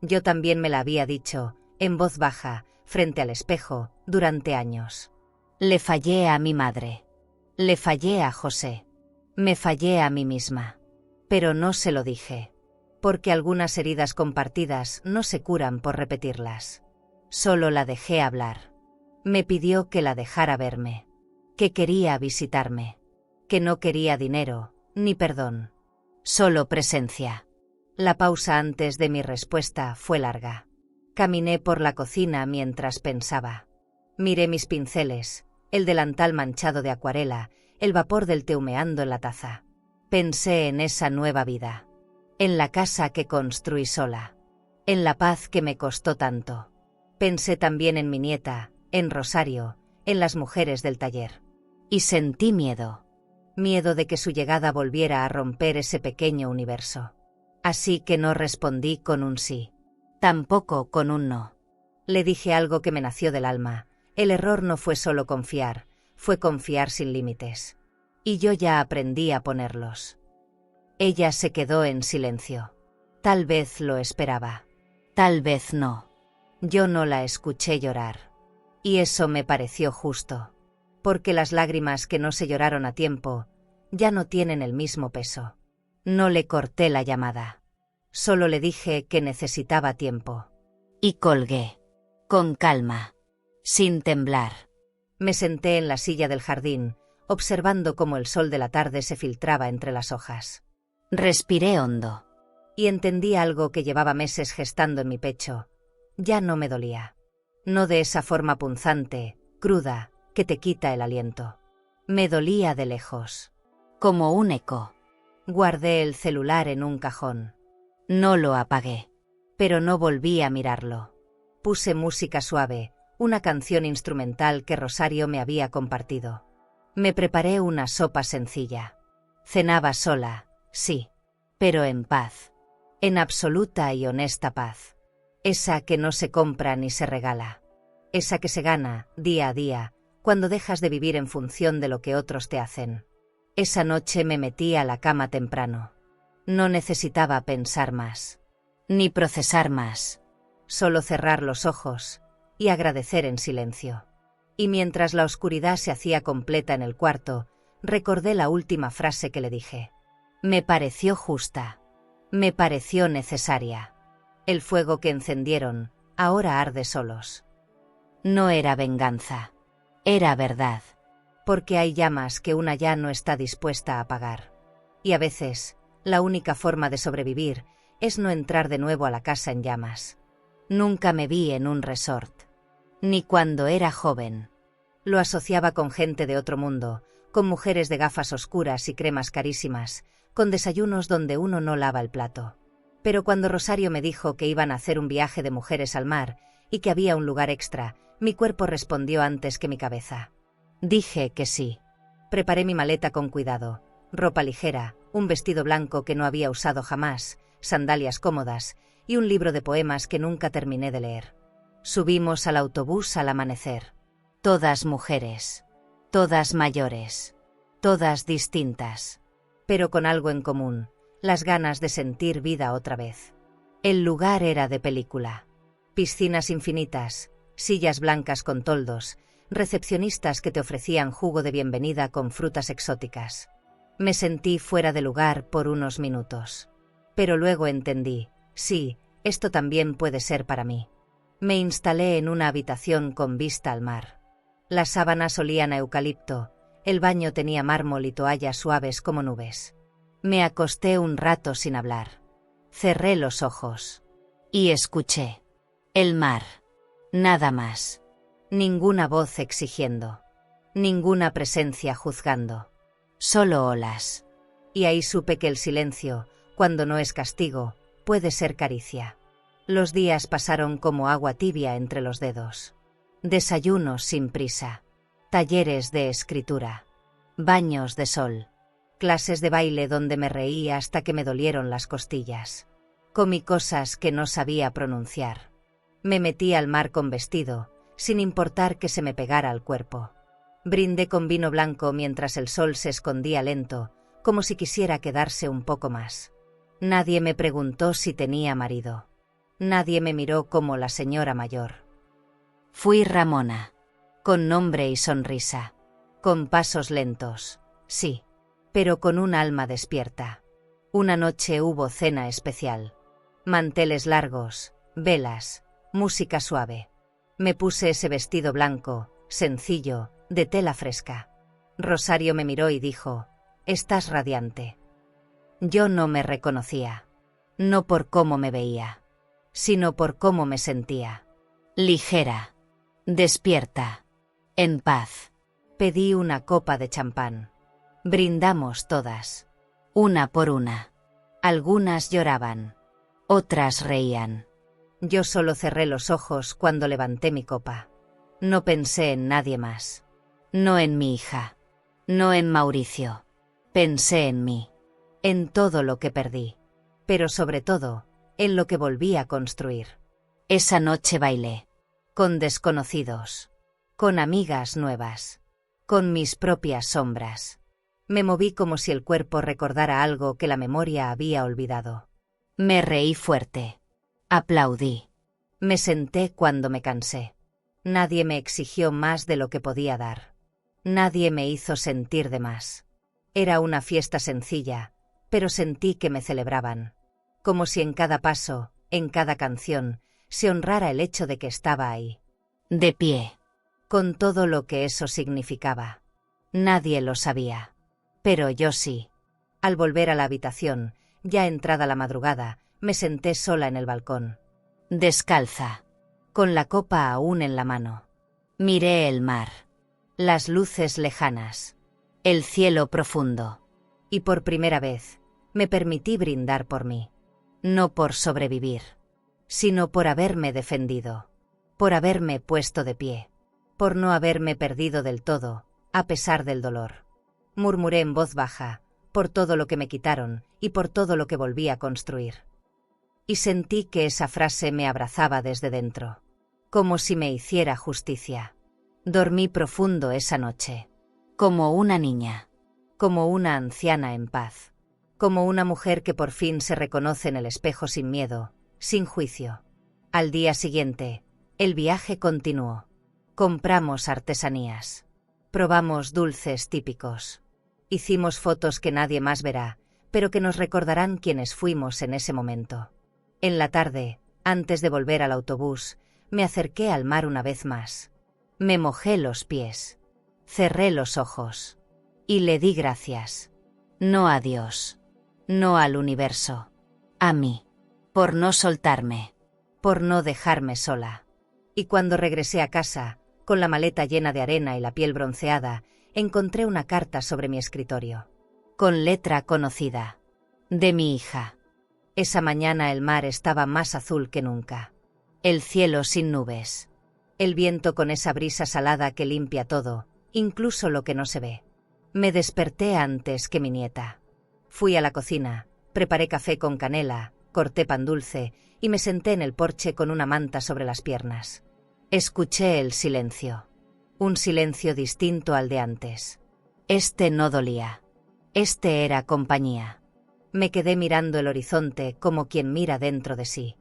Yo también me la había dicho, en voz baja, frente al espejo, durante años. Le fallé a mi madre. Le fallé a José. Me fallé a mí misma. Pero no se lo dije. Porque algunas heridas compartidas no se curan por repetirlas. Solo la dejé hablar. Me pidió que la dejara verme. Que quería visitarme. Que no quería dinero, ni perdón. Solo presencia. La pausa antes de mi respuesta fue larga. Caminé por la cocina mientras pensaba. Miré mis pinceles, el delantal manchado de acuarela, el vapor del té humeando en la taza. Pensé en esa nueva vida. En la casa que construí sola. En la paz que me costó tanto. Pensé también en mi nieta, en Rosario, en las mujeres del taller. Y sentí miedo. Miedo de que su llegada volviera a romper ese pequeño universo. Así que no respondí con un sí. Tampoco con un no. Le dije algo que me nació del alma. El error no fue solo confiar, fue confiar sin límites. Y yo ya aprendí a ponerlos. Ella se quedó en silencio. Tal vez lo esperaba. Tal vez no. Yo no la escuché llorar. Y eso me pareció justo. Porque las lágrimas que no se lloraron a tiempo ya no tienen el mismo peso. No le corté la llamada. Solo le dije que necesitaba tiempo. Y colgué. Con calma. Sin temblar. Me senté en la silla del jardín, observando cómo el sol de la tarde se filtraba entre las hojas. Respiré hondo. Y entendí algo que llevaba meses gestando en mi pecho. Ya no me dolía. No de esa forma punzante, cruda, que te quita el aliento. Me dolía de lejos. Como un eco. Guardé el celular en un cajón. No lo apagué. Pero no volví a mirarlo. Puse música suave, una canción instrumental que Rosario me había compartido. Me preparé una sopa sencilla. Cenaba sola, sí, pero en paz. En absoluta y honesta paz. Esa que no se compra ni se regala. Esa que se gana, día a día, cuando dejas de vivir en función de lo que otros te hacen. Esa noche me metí a la cama temprano. No necesitaba pensar más. Ni procesar más. Solo cerrar los ojos y agradecer en silencio. Y mientras la oscuridad se hacía completa en el cuarto, recordé la última frase que le dije. Me pareció justa. Me pareció necesaria. El fuego que encendieron, ahora arde solos. No era venganza. Era verdad. Porque hay llamas que una ya no está dispuesta a apagar. Y a veces, la única forma de sobrevivir es no entrar de nuevo a la casa en llamas. Nunca me vi en un resort. Ni cuando era joven. Lo asociaba con gente de otro mundo, con mujeres de gafas oscuras y cremas carísimas, con desayunos donde uno no lava el plato. Pero cuando Rosario me dijo que iban a hacer un viaje de mujeres al mar y que había un lugar extra, mi cuerpo respondió antes que mi cabeza. Dije que sí. Preparé mi maleta con cuidado. Ropa ligera, un vestido blanco que no había usado jamás, sandalias cómodas y un libro de poemas que nunca terminé de leer. Subimos al autobús al amanecer. Todas mujeres. Todas mayores. Todas distintas. Pero con algo en común, las ganas de sentir vida otra vez. El lugar era de película. Piscinas infinitas, sillas blancas con toldos, recepcionistas que te ofrecían jugo de bienvenida con frutas exóticas. Me sentí fuera de lugar por unos minutos. Pero luego entendí, sí, esto también puede ser para mí. Me instalé en una habitación con vista al mar. Las sábanas olían a eucalipto, el baño tenía mármol y toallas suaves como nubes. Me acosté un rato sin hablar. Cerré los ojos. Y escuché. El mar. Nada más. Ninguna voz exigiendo. Ninguna presencia juzgando. Solo olas. Y ahí supe que el silencio, cuando no es castigo, puede ser caricia. Los días pasaron como agua tibia entre los dedos. Desayunos sin prisa. Talleres de escritura. Baños de sol. Clases de baile donde me reí hasta que me dolieron las costillas. Comí cosas que no sabía pronunciar. Me metí al mar con vestido, sin importar que se me pegara al cuerpo. Brindé con vino blanco mientras el sol se escondía lento, como si quisiera quedarse un poco más. Nadie me preguntó si tenía marido. Nadie me miró como la señora mayor. Fui Ramona. Con nombre y sonrisa. Con pasos lentos, sí, pero con un alma despierta. Una noche hubo cena especial. Manteles largos, velas, música suave. Me puse ese vestido blanco, sencillo, de tela fresca. Rosario me miró y dijo: «Estás radiante». Yo no me reconocía. No por cómo me veía, sino por cómo me sentía. Ligera. Despierta. En paz. Pedí una copa de champán. Brindamos todas. Una por una. Algunas lloraban. Otras reían. Yo solo cerré los ojos cuando levanté mi copa. No pensé en nadie más. No en mi hija. No en Mauricio. Pensé en mí. En todo lo que perdí. Pero sobre todo, en lo que volví a construir. Esa noche bailé. Con desconocidos. Con amigas nuevas. Con mis propias sombras. Me moví como si el cuerpo recordara algo que la memoria había olvidado. Me reí fuerte. Aplaudí. Me senté cuando me cansé. Nadie me exigió más de lo que podía dar. Nadie me hizo sentir de más. Era una fiesta sencilla, pero sentí que me celebraban. Como si en cada paso, en cada canción, se honrara el hecho de que estaba ahí. De pie. Con todo lo que eso significaba. Nadie lo sabía. Pero yo sí. Al volver a la habitación, ya entrada la madrugada, me senté sola en el balcón. Descalza. Con la copa aún en la mano. Miré el mar. Las luces lejanas. El cielo profundo. Y por primera vez, me permití brindar por mí. No por sobrevivir, sino por haberme defendido. Por haberme puesto de pie. Por no haberme perdido del todo, a pesar del dolor. Murmuré en voz baja, por todo lo que me quitaron y por todo lo que volví a construir. Y sentí que esa frase me abrazaba desde dentro, como si me hiciera justicia. Dormí profundo esa noche, como una niña, como una anciana en paz, como una mujer que por fin se reconoce en el espejo sin miedo, sin juicio. Al día siguiente, el viaje continuó. Compramos artesanías. Probamos dulces típicos. Hicimos fotos que nadie más verá, pero que nos recordarán quienes fuimos en ese momento. En la tarde, antes de volver al autobús, me acerqué al mar una vez más. Me mojé los pies. Cerré los ojos. Y le di gracias. No a Dios. No al universo. A mí. Por no soltarme. Por no dejarme sola. Y cuando regresé a casa, con la maleta llena de arena y la piel bronceada, encontré una carta sobre mi escritorio. Con letra conocida. De mi hija. Esa mañana el mar estaba más azul que nunca. El cielo sin nubes. El viento con esa brisa salada que limpia todo, incluso lo que no se ve. Me desperté antes que mi nieta. Fui a la cocina, preparé café con canela, corté pan dulce y me senté en el porche con una manta sobre las piernas. Escuché el silencio. Un silencio distinto al de antes. Este no dolía. Este era compañía. Me quedé mirando el horizonte como quien mira dentro de sí.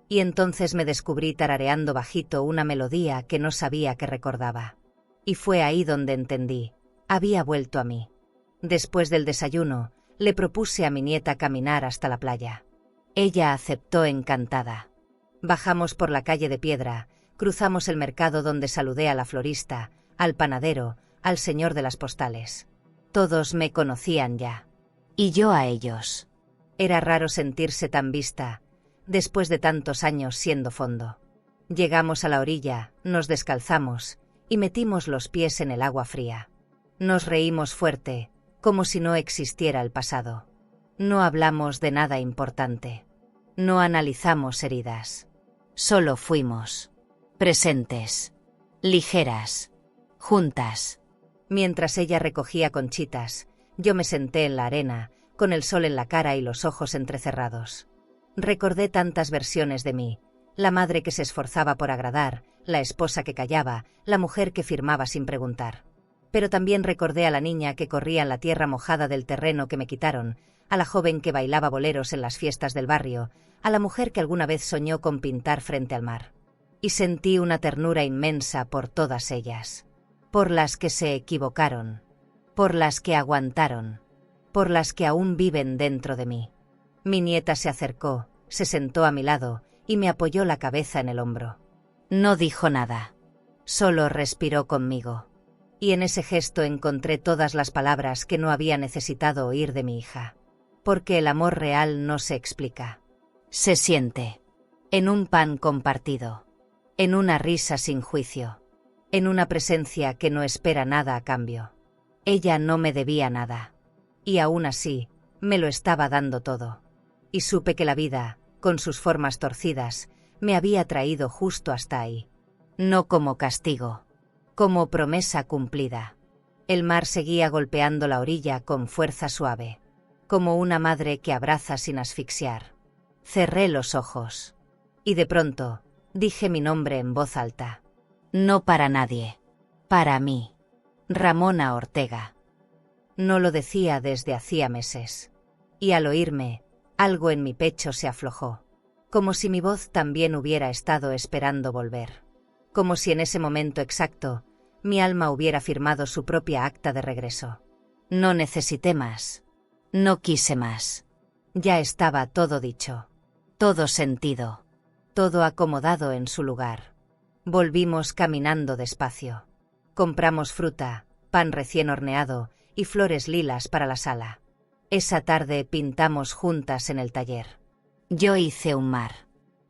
Y entonces me descubrí tarareando bajito una melodía que no sabía que recordaba. Y fue ahí donde entendí. Había vuelto a mí. Después del desayuno, le propuse a mi nieta caminar hasta la playa. Ella aceptó encantada. Bajamos por la calle de piedra, cruzamos el mercado donde saludé a la florista, al panadero, al señor de las postales. Todos me conocían ya. Y yo a ellos. Era raro sentirse tan vista, después de tantos años siendo fondo. Llegamos a la orilla, nos descalzamos y metimos los pies en el agua fría. Nos reímos fuerte, como si no existiera el pasado. No hablamos de nada importante. No analizamos heridas. Solo fuimos. Presentes. Ligeras. Juntas. Mientras ella recogía conchitas, yo me senté en la arena, con el sol en la cara y los ojos entrecerrados. Recordé tantas versiones de mí: la madre que se esforzaba por agradar, la esposa que callaba, la mujer que firmaba sin preguntar. Pero también recordé a la niña que corría en la tierra mojada del terreno que me quitaron, a la joven que bailaba boleros en las fiestas del barrio, a la mujer que alguna vez soñó con pintar frente al mar. Y sentí una ternura inmensa por todas ellas. Por las que se equivocaron. Por las que aguantaron. Por las que aún viven dentro de mí. Mi nieta se acercó, se sentó a mi lado y me apoyó la cabeza en el hombro. No dijo nada. Solo respiró conmigo. Y en ese gesto encontré todas las palabras que no había necesitado oír de mi hija. Porque el amor real no se explica. Se siente. En un pan compartido. En una risa sin juicio. En una presencia que no espera nada a cambio. Ella no me debía nada. Y aún así, me lo estaba dando todo. Y supe que la vida, con sus formas torcidas, me había traído justo hasta ahí. No como castigo. Como promesa cumplida. El mar seguía golpeando la orilla con fuerza suave. Como una madre que abraza sin asfixiar. Cerré los ojos. Y de pronto, dije mi nombre en voz alta. No para nadie. Para mí. Ramona Ortega. No lo decía desde hacía meses. Y al oírme, algo en mi pecho se aflojó. Como si mi voz también hubiera estado esperando volver. Como si en ese momento exacto, mi alma hubiera firmado su propia acta de regreso. No necesité más. No quise más. Ya estaba todo dicho. Todo sentido. Todo acomodado en su lugar. Volvimos caminando despacio. Compramos fruta, pan recién horneado y flores lilas para la sala. Esa tarde pintamos juntas en el taller. Yo hice un mar.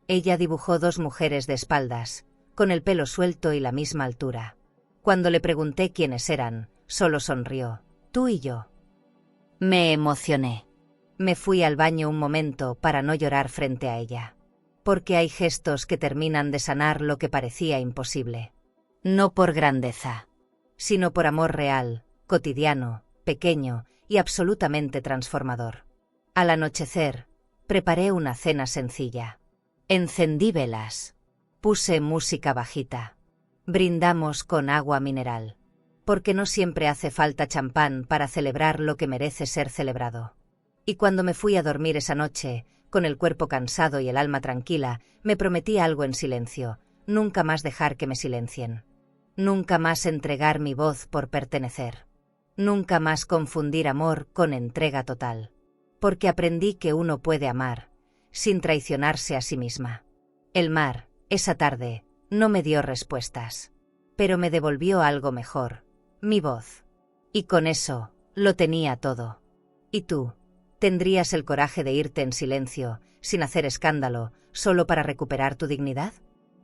Ella dibujó dos mujeres de espaldas, con el pelo suelto y la misma altura. Cuando le pregunté quiénes eran, solo sonrió. Tú y yo. Me emocioné. Me fui al baño un momento para no llorar frente a ella. Porque hay gestos que terminan de sanar lo que parecía imposible. No por grandeza, sino por amor real, cotidiano, pequeño y absolutamente transformador. Al anochecer, preparé una cena sencilla. Encendí velas. Puse música bajita. Brindamos con agua mineral. Porque no siempre hace falta champán para celebrar lo que merece ser celebrado. Y cuando me fui a dormir esa noche, con el cuerpo cansado y el alma tranquila, me prometí algo en silencio: nunca más dejar que me silencien. Nunca más entregar mi voz por pertenecer. Nunca más confundir amor con entrega total. Porque aprendí que uno puede amar, sin traicionarse a sí misma. El mar, esa tarde, no me dio respuestas. Pero me devolvió algo mejor: mi voz. Y con eso, lo tenía todo. ¿Y tú? ¿Tendrías el coraje de irte en silencio, sin hacer escándalo, solo para recuperar tu dignidad?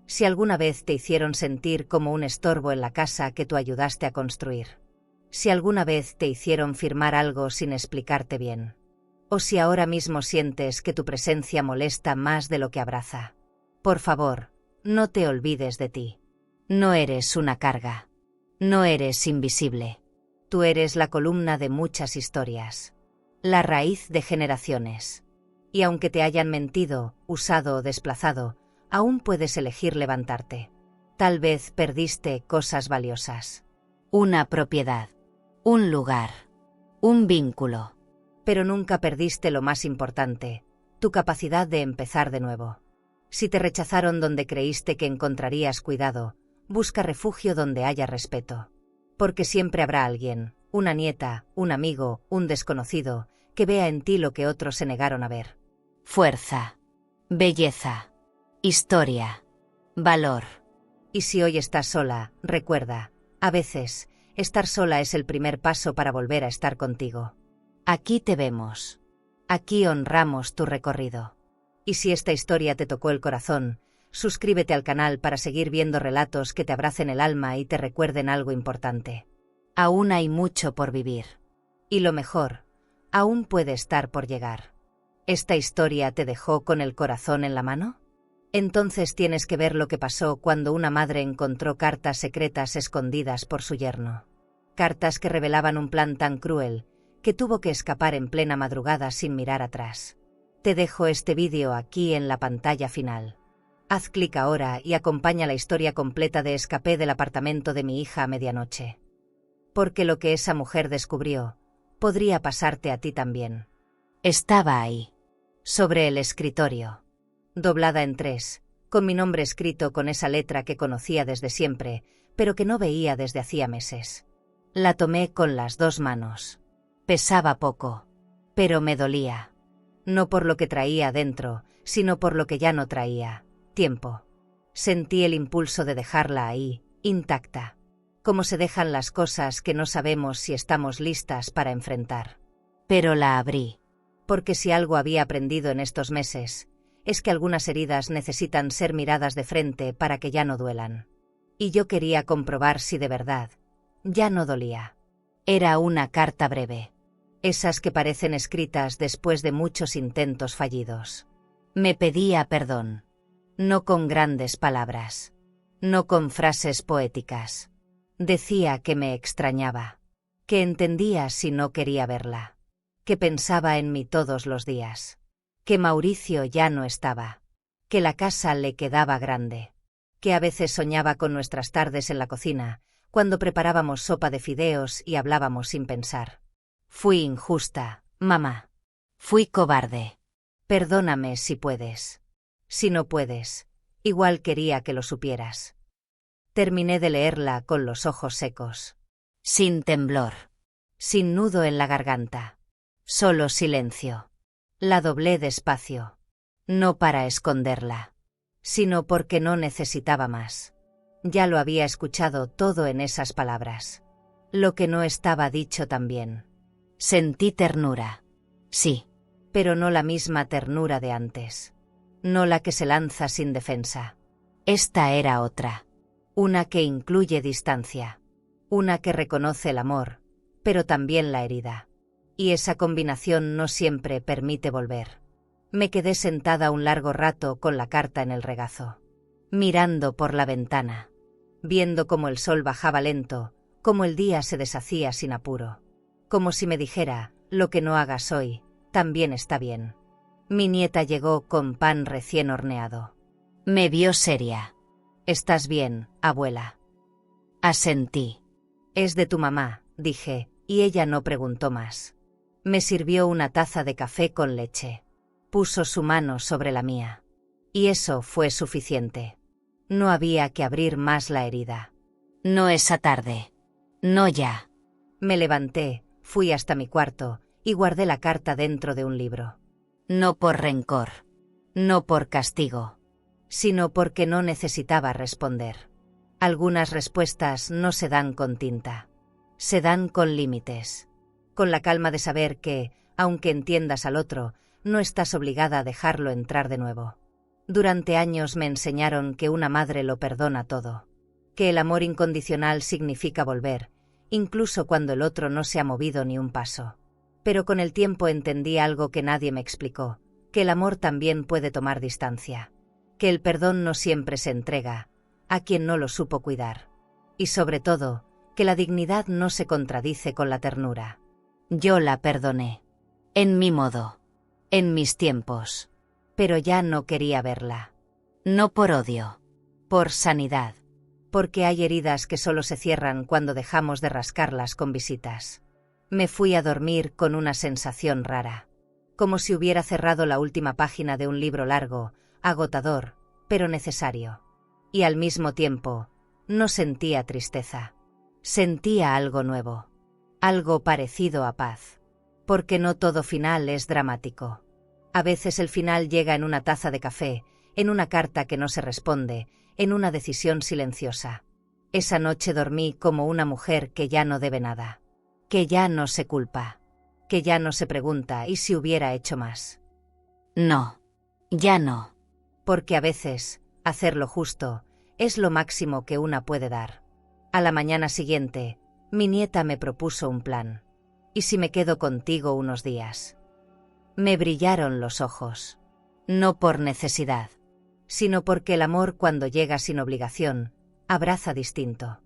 Si alguna vez te hicieron sentir como un estorbo en la casa que tú ayudaste a construir. Si alguna vez te hicieron firmar algo sin explicarte bien. O si ahora mismo sientes que tu presencia molesta más de lo que abraza. Por favor, no te olvides de ti. No eres una carga. No eres invisible. Tú eres la columna de muchas historias. La raíz de generaciones. Y aunque te hayan mentido, usado o desplazado, aún puedes elegir levantarte. Tal vez perdiste cosas valiosas. Una propiedad. Un lugar. Un vínculo. Pero nunca perdiste lo más importante: tu capacidad de empezar de nuevo. Si te rechazaron donde creíste que encontrarías cuidado, busca refugio donde haya respeto. Porque siempre habrá alguien, una nieta, un amigo, un desconocido, que vea en ti lo que otros se negaron a ver. Fuerza. Belleza. Historia. Valor. Y si hoy estás sola, recuerda, a veces, estar sola es el primer paso para volver a estar contigo. Aquí te vemos. Aquí honramos tu recorrido. Y si esta historia te tocó el corazón, suscríbete al canal para seguir viendo relatos que te abracen el alma y te recuerden algo importante. Aún hay mucho por vivir. Y lo mejor, aún puede estar por llegar. ¿Esta historia te dejó con el corazón en la mano? Entonces tienes que ver lo que pasó cuando una madre encontró cartas secretas escondidas por su yerno. Cartas que revelaban un plan tan cruel que tuvo que escapar en plena madrugada sin mirar atrás. Te dejo este vídeo aquí en la pantalla final. Haz clic ahora y acompaña la historia completa de Escapé del apartamento de mi hija a medianoche. Porque lo que esa mujer descubrió podría pasarte a ti también. Estaba ahí, sobre el escritorio, doblada en 3, con mi nombre escrito con esa letra que conocía desde siempre, pero que no veía desde hacía meses. La tomé con las 2 manos. Pesaba poco, pero me dolía. No por lo que traía dentro, sino por lo que ya no traía: tiempo. Sentí el impulso de dejarla ahí, intacta. Como se dejan las cosas que no sabemos si estamos listas para enfrentar. Pero la abrí. Porque si algo había aprendido en estos meses, es que algunas heridas necesitan ser miradas de frente para que ya no duelan. Y yo quería comprobar si de verdad ya no dolía. Era una carta breve. Esas que parecen escritas después de muchos intentos fallidos. Me pedía perdón. No con grandes palabras. No con frases poéticas. Decía que me extrañaba. Que entendía si no quería verla. Que pensaba en mí todos los días. Que Mauricio ya no estaba. Que la casa le quedaba grande. Que a veces soñaba con nuestras tardes en la cocina, cuando preparábamos sopa de fideos y hablábamos sin pensar. Fui injusta, mamá. Fui cobarde. Perdóname si puedes. Si no puedes, igual quería que lo supieras. Terminé de leerla con los ojos secos. Sin temblor. Sin nudo en la garganta. Solo silencio. La doblé despacio. No para esconderla, sino porque no necesitaba más. Ya lo había escuchado todo en esas palabras. Lo que no estaba dicho también. Sentí ternura. Sí, pero no la misma ternura de antes. No la que se lanza sin defensa. Esta era otra. Una que incluye distancia. Una que reconoce el amor, pero también la herida. Y esa combinación no siempre permite volver. Me quedé sentada un largo rato con la carta en el regazo. Mirando por la ventana. Viendo cómo el sol bajaba lento, cómo el día se deshacía sin apuro. Como si me dijera: lo que no hagas hoy, también está bien. Mi nieta llegó con pan recién horneado. Me vio seria. ¿Estás bien, abuela? Asentí. Es de tu mamá, dije, y ella no preguntó más. Me sirvió una taza de café con leche. Puso su mano sobre la mía. Y eso fue suficiente. No había que abrir más la herida. No esa tarde. No ya. Me levanté, fui hasta mi cuarto, y guardé la carta dentro de un libro. No por rencor. No por castigo. Sino porque no necesitaba responder. Algunas respuestas no se dan con tinta. Se dan con límites. Con la calma de saber que, aunque entiendas al otro, no estás obligada a dejarlo entrar de nuevo. Durante años me enseñaron que una madre lo perdona todo. Que el amor incondicional significa volver, incluso cuando el otro no se ha movido ni un paso. Pero con el tiempo entendí algo que nadie me explicó, que el amor también puede tomar distancia. Que el perdón no siempre se entrega a quien no lo supo cuidar. Y sobre todo, que la dignidad no se contradice con la ternura. Yo la perdoné. En mi modo. En mis tiempos. Pero ya no quería verla. No por odio. Por sanidad. Porque hay heridas que solo se cierran cuando dejamos de rascarlas con visitas. Me fui a dormir con una sensación rara. Como si hubiera cerrado la última página de un libro largo, agotador, pero necesario. Y al mismo tiempo, no sentía tristeza. Sentía algo nuevo. Algo parecido a paz. Porque no todo final es dramático. A veces el final llega en una taza de café, en una carta que no se responde, en una decisión silenciosa. Esa noche dormí como una mujer que ya no debe nada. Que ya no se culpa. Que ya no se pregunta ¿y si hubiera hecho más? No, ya no. Porque a veces, hacer lo justo, es lo máximo que una puede dar. A la mañana siguiente, mi nieta me propuso un plan. ¿Y si me quedo contigo unos días? Me brillaron los ojos. No por necesidad, sino porque el amor cuando llega sin obligación, abraza distinto.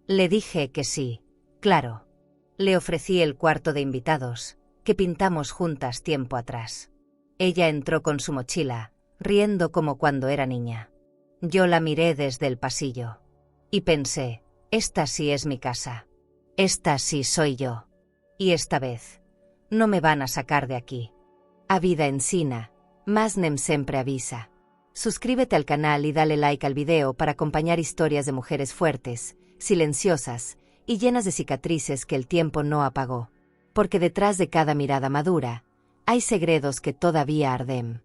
Le dije que sí, claro. Le ofrecí el cuarto de invitados, que pintamos juntas tiempo atrás. Ella entró con su mochila, riendo como cuando era niña. Yo la miré desde el pasillo. Y pensé, esta sí es mi casa. Esta sí soy yo. Y esta vez, no me van a sacar de aquí. A vida ensina, más nem sempre avisa. Suscríbete al canal y dale like al video para acompañar historias de mujeres fuertes, silenciosas y llenas de cicatrices que el tiempo no apagó. Porque detrás de cada mirada madura, hay segredos que todavía arden.